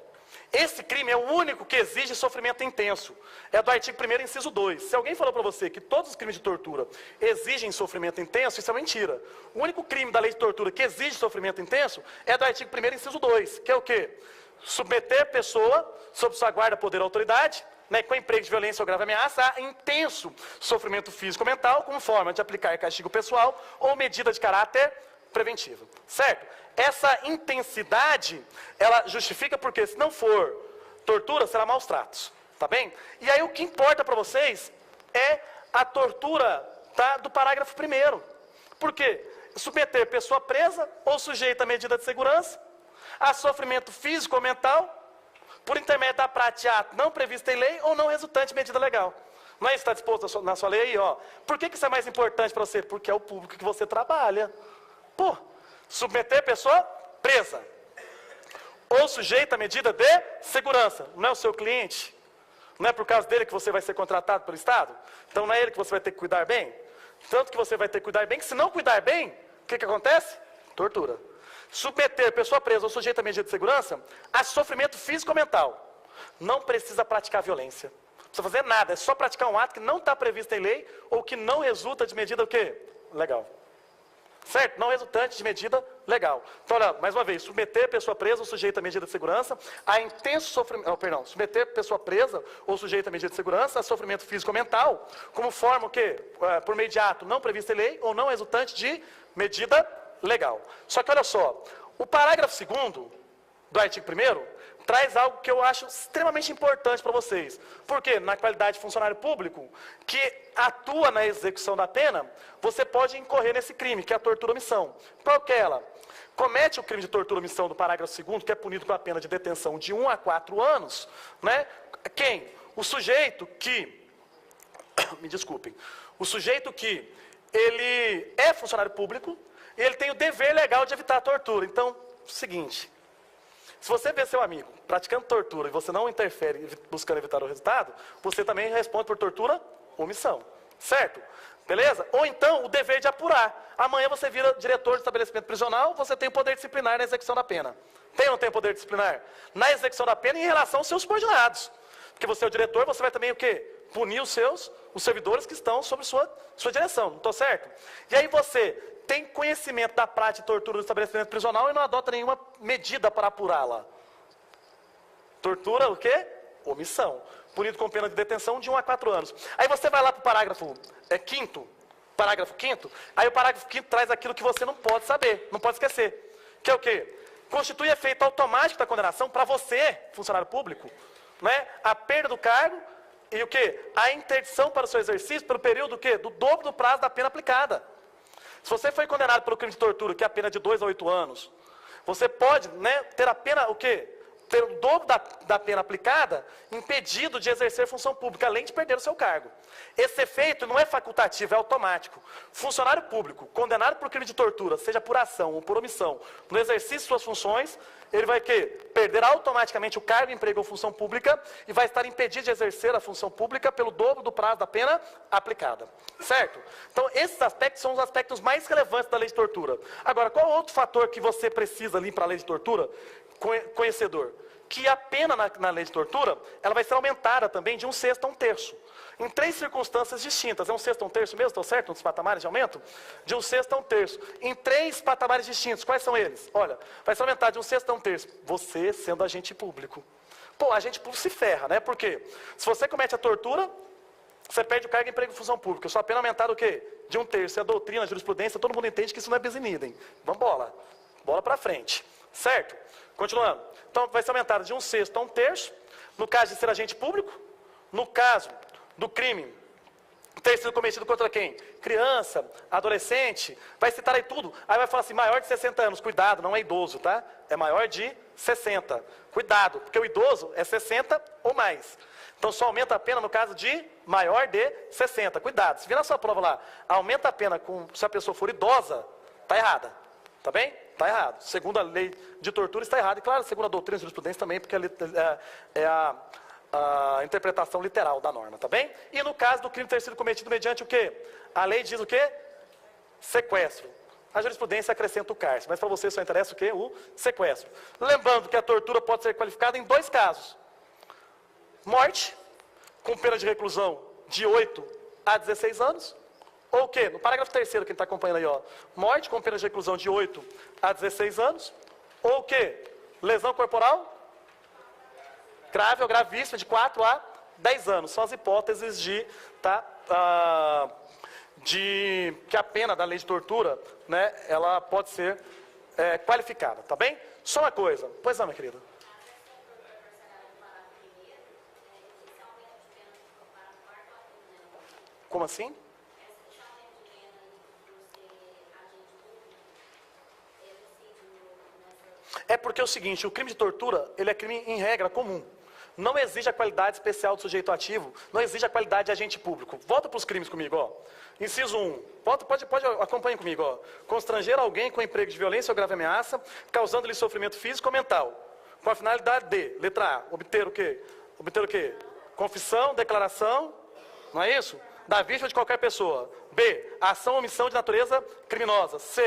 esse crime é o único que exige sofrimento intenso. É do artigo 1º, inciso 2. Se alguém falou para você que todos os crimes de tortura exigem sofrimento intenso, isso é mentira. O único crime da lei de tortura que exige sofrimento intenso é do artigo 1º, inciso 2, que é o quê? Submeter pessoa, sob sua guarda, poder ou autoridade, né, com emprego de violência ou grave ameaça, a intenso sofrimento físico ou mental, como forma de aplicar castigo pessoal ou medida de caráter preventivo. Certo? Essa intensidade, ela justifica porque se não for tortura, será maus tratos. Tá bem? E aí o que importa para vocês é a tortura, tá, do parágrafo 1º. Por quê? Submeter pessoa presa ou sujeita a medida de segurança a sofrimento físico ou mental por intermédio da prática de ato não previsto em lei ou não resultante de medida legal. Não é isso que está disposto na sua lei aí, ó? Por que isso é mais importante para você? Porque é o público que você trabalha. Pô, submeter pessoa presa ou sujeita a medida de segurança. Não é o seu cliente? Não é por causa dele que você vai ser contratado pelo Estado? Então não é ele que você vai ter que cuidar bem? Tanto que você vai ter que cuidar bem, que se não cuidar bem, o que acontece? Tortura. Submeter pessoa presa ou sujeita a medida de segurança a sofrimento físico ou mental. Não precisa praticar violência. Não precisa fazer nada, é só praticar um ato que não está previsto em lei ou que não resulta de medida o quê? Legal. Certo? Não resultante de medida legal. Então, olha, mais uma vez, submeter pessoa presa ou sujeita a medida de segurança a intenso sofrimento, submeter pessoa presa ou sujeita a medida de segurança a sofrimento físico ou mental, como forma o quê? Por meio de ato não previsto em lei ou não resultante de medida legal. Só que olha só, o parágrafo 2º do artigo 1º traz algo que eu acho extremamente importante para vocês. Porque, na qualidade de funcionário público, que atua na execução da pena, você pode incorrer nesse crime, que é a tortura ou omissão. Qual que é ela? Comete o crime de tortura ou omissão do parágrafo 2º, que é punido com a pena de detenção de 1 a 4 anos, né? Quem? O sujeito que, me desculpem, o sujeito que ele é funcionário público e ele tem o dever legal de evitar a tortura. Então, seguinte... Se você vê seu amigo praticando tortura e você não interfere buscando evitar o resultado, você também responde por tortura ou omissão. Certo? Beleza? Ou então, o dever de apurar. Amanhã você vira diretor de estabelecimento prisional, você tem o poder disciplinar na execução da pena. Tem ou não tem o poder disciplinar? Na execução da pena em relação aos seus subordinados. Porque você é o diretor, você vai também o quê? Punir os servidores que estão sob sua direção. Não estou certo? E aí você... tem conhecimento da prática de tortura do estabelecimento prisional e não adota nenhuma medida para apurá-la. Tortura, o quê? Omissão. Punido com pena de detenção de 1 a 4 anos. Aí você vai lá para o parágrafo 5º, aí o parágrafo 5º traz aquilo que você não pode saber, não pode esquecer. Que é o quê? Constitui efeito automático da condenação para você, funcionário público, né? A perda do cargo e o quê? A interdição para o seu exercício pelo período do quê? Do dobro do prazo da pena aplicada. Se você foi condenado pelo crime de tortura, que é a pena de 2 a 8 anos, você pode, né, ter a pena, o quê? Ter o dobro da pena aplicada, impedido de exercer função pública, além de perder o seu cargo. Esse efeito não é facultativo, é automático. Funcionário público, condenado por crime de tortura, seja por ação ou por omissão, no exercício de suas funções, ele vai perder automaticamente o cargo, emprego ou função pública e vai estar impedido de exercer a função pública pelo dobro do prazo da pena aplicada. Certo? Então, esses aspectos são os aspectos mais relevantes da lei de tortura. Agora, qual outro fator que você precisa ali para a lei de tortura? Conhecedor. Que a pena na lei de tortura, ela vai ser aumentada também de 1/6 a 1/3. Em 3 circunstâncias distintas. É 1/6 a 1/3 mesmo? Estou certo? Nos patamares de aumento? De 1/6 a 1/3. Em 3 patamares distintos. Quais são eles? Olha, vai ser aumentado de 1/6 a 1/3. Você sendo agente público. Pô, agente público se ferra, né? Por quê? Se você comete a tortura, você perde o cargo de emprego em função pública. Sua pena aumentada o quê? De 1/3. É a doutrina, a jurisprudência, todo mundo entende que isso não é bis in idem. Vamos bola. Bola pra frente. Certo? Continuando. Então, vai ser aumentado de 1/6 a 1/3. No caso de ser agente público. No caso do crime ter sido cometido contra quem? Criança, adolescente, vai citar aí tudo. Aí vai falar assim, maior de 60 anos. Cuidado, não é idoso, tá? É maior de 60. Cuidado, porque o idoso é 60 ou mais. Então, só aumenta a pena no caso de maior de 60. Cuidado, se vir na sua prova lá, aumenta a pena se a pessoa for idosa, tá errada. Tá bem? Está errado. Segundo a lei de tortura, está errado. E claro, segundo a doutrina de jurisprudência também, porque é a interpretação literal da norma, tá bem? E no caso do crime ter sido cometido mediante o quê? A lei diz o quê? Sequestro. A jurisprudência acrescenta o cárcere, mas para você só interessa o quê? O sequestro. Lembrando que a tortura pode ser qualificada em 2 casos. Morte, com pena de reclusão de 8 a 16 anos. Ou o quê? No parágrafo 3º, quem está acompanhando aí, ó. Morte com pena de reclusão de 8 a 16 anos. Ou o quê? Lesão corporal grave ou gravíssima de 4 a 10 anos. São as hipóteses de que a pena da lei de tortura, né, ela pode ser qualificada, tá bem? Só uma coisa. Pois não, minha querida. Como assim? É porque é o seguinte, o crime de tortura, ele é crime em regra comum. Não exige a qualidade especial do sujeito ativo, não exige a qualidade de agente público. Volta para os crimes comigo, ó. Inciso 1. Pode acompanhe comigo, ó. Constranger alguém com emprego de violência ou grave ameaça, causando-lhe sofrimento físico ou mental. Com a finalidade de, letra A, obter o quê? Obter o quê? confissão, declaração, não é isso? Da vítima de qualquer pessoa. B, ação ou omissão de natureza criminosa. C,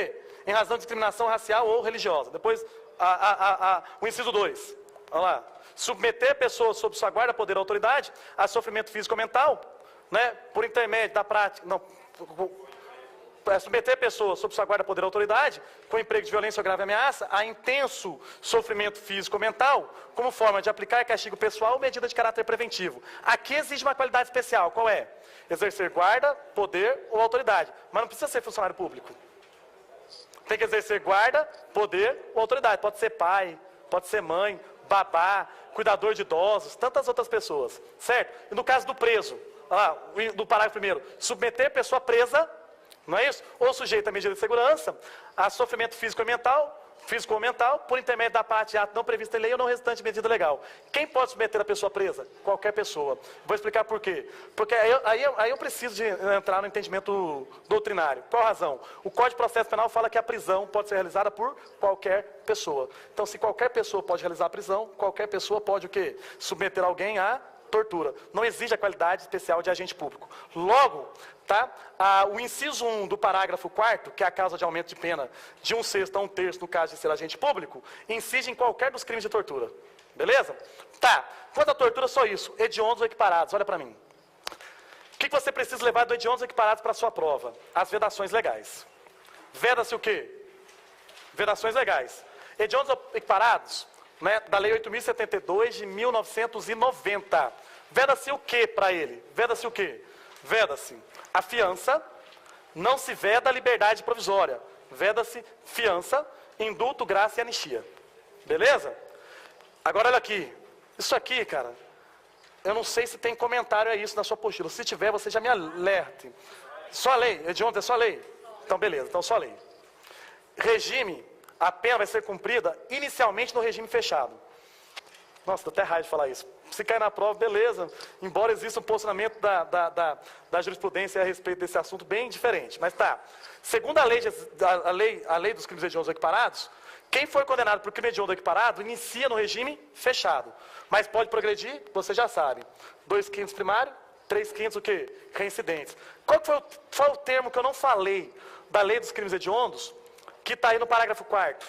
em razão de discriminação racial ou religiosa. Depois, o inciso 2. Olha lá. Submeter pessoas sob sua guarda, poder ou autoridade a sofrimento físico ou mental, né, por intermédio da prática... Não, submeter pessoas sob sua guarda, poder ou autoridade, com emprego de violência ou grave ameaça, a intenso sofrimento físico ou mental, como forma de aplicar castigo pessoal ou medida de caráter preventivo. Aqui exige uma qualidade especial. Qual é? Exercer guarda, poder ou autoridade. Mas não precisa ser funcionário público. Tem que exercer guarda, poder ou autoridade. Pode ser pai, pode ser mãe, babá, cuidador de idosos, tantas outras pessoas. Certo? E no caso do preso, lá, do parágrafo 1º, submeter pessoa presa, não é isso? Ou sujeita a medida de segurança, a sofrimento físico ou mental, por intermédio da parte de ato não previsto em lei ou não resultante de medida legal. Quem pode submeter a pessoa presa? Qualquer pessoa. Vou explicar por quê. Porque aí eu preciso de entrar no entendimento doutrinário. Qual a razão? O Código de Processo Penal fala que a prisão pode ser realizada por qualquer pessoa. Então, se qualquer pessoa pode realizar a prisão, qualquer pessoa pode o quê? Submeter alguém a tortura. Não exige a qualidade especial de agente público. Logo, tá? O inciso 1 do parágrafo 4º, que é a causa de aumento de pena de 1/6 a 1/3 no caso de ser agente público, incide em qualquer dos crimes de tortura. Beleza? Tá. Quanto à tortura, só isso. Hediondos ou equiparados. Olha para mim. O que você precisa levar do hediondos ou equiparados para a sua prova? As vedações legais. Veda-se o quê? Vedações legais. Hediondos ou equiparados, né, da Lei 8.072 de 1990. Veda-se o que para ele? Veda-se o quê? Veda-se a fiança, não se veda a liberdade provisória. Veda-se fiança, indulto, graça e anistia. Beleza? Agora olha aqui. Isso aqui, cara, eu não sei se tem comentário a isso na sua apostila. Se tiver, você já me alerte. Só lei? Hediondos é só lei? Então beleza, então só lei. Regime, a pena vai ser cumprida inicialmente no regime fechado. Nossa, dá até raiva de falar isso. Se cair na prova, beleza. Embora exista um posicionamento da jurisprudência a respeito desse assunto bem diferente. Mas tá. Segundo a lei dos crimes hediondos ou equiparados, quem for condenado por crime hediondo ou equiparado inicia no regime fechado. Mas pode progredir, você já sabe. 2/5 primário, 3/5 o quê? Reincidentes. Qual foi o termo que eu não falei da lei dos crimes hediondos, que está aí no parágrafo 4º?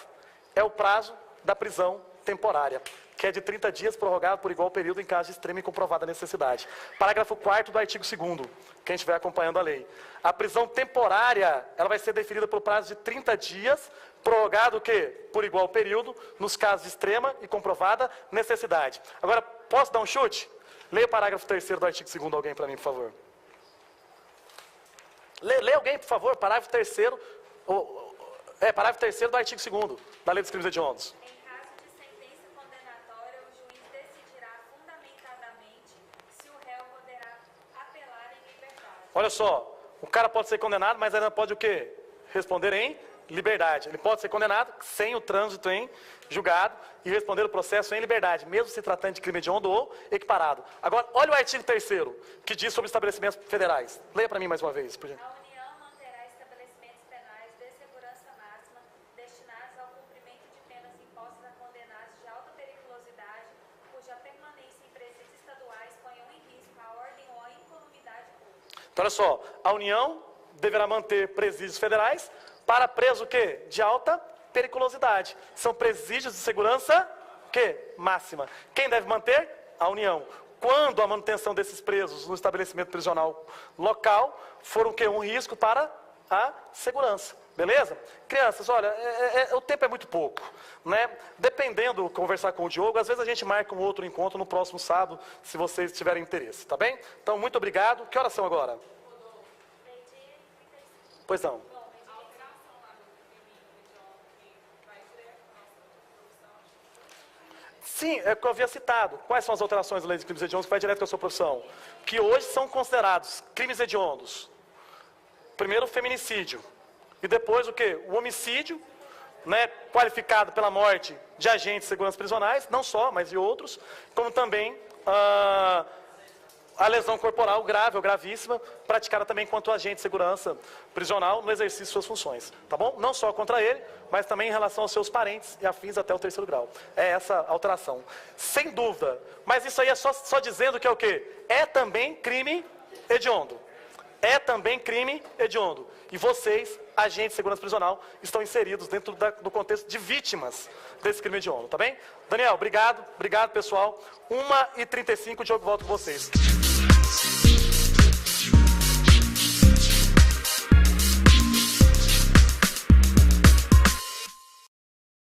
É o prazo da prisão temporária, que é de 30 dias, prorrogado por igual período em caso de extrema e comprovada necessidade. Parágrafo 4º do artigo 2º, quem estiver acompanhando a lei. A prisão temporária, ela vai ser definida por prazo de 30 dias, prorrogado o quê? Por igual período, nos casos de extrema e comprovada necessidade. Agora, posso dar um chute? Leia o parágrafo 3º do artigo 2º, alguém para mim, por favor. Lê alguém, por favor, parágrafo 3º, parágrafo 3º do artigo 2º da lei dos crimes hediondos. Olha só, o cara pode ser condenado, mas ainda pode o quê? Responder em liberdade. Ele pode ser condenado sem o trânsito em julgado e responder o processo em liberdade, mesmo se tratando de crime hediondo ou equiparado. Agora, olha o artigo 3º, que diz sobre estabelecimentos federais. Leia para mim mais uma vez, por gentileza. A União manterá estabelecimentos penais de segurança máxima destinados ao cumprimento de penas impostas a condenados de alta periculosidade, cuja permanência em presídios estaduais ponham em risco a ordem ou a incolumidade pública. Então, olha só, a União deverá manter presídios federais para presos o quê? De alta periculosidade. São presídios de segurança o quê? Máxima. Quem deve manter? A União. Quando a manutenção desses presos no estabelecimento prisional local for o quê? Um risco para a segurança. Beleza? Crianças, olha, o tempo é muito pouco, né? Dependendo, conversar com o Diogo, às vezes a gente marca um outro encontro no próximo sábado, se vocês tiverem interesse, tá bem? Então, muito obrigado. Que horas são agora? Pois não. Sim, é o que eu havia citado. Quais são as alterações da lei de crimes hediondos que vai direto com a sua profissão? Que hoje são considerados crimes hediondos. Primeiro, o feminicídio. E depois o quê? O homicídio, né, qualificado pela morte de agentes de segurança prisionais, não só, mas de outros, como também a lesão corporal grave ou gravíssima, praticada também enquanto agente de segurança prisional no exercício de suas funções, tá bom? Não só contra ele, mas também em relação aos seus parentes e afins até o 3º grau. É essa alteração. Sem dúvida. Mas isso aí é só dizendo que é o quê? É também crime hediondo. É também crime hediondo. E vocês, agentes de segurança prisional, estão inseridos dentro do contexto de vítimas desse crime hediondo, tá bem? Daniel, obrigado. Obrigado, pessoal. 1h35, o Diogo volta com vocês.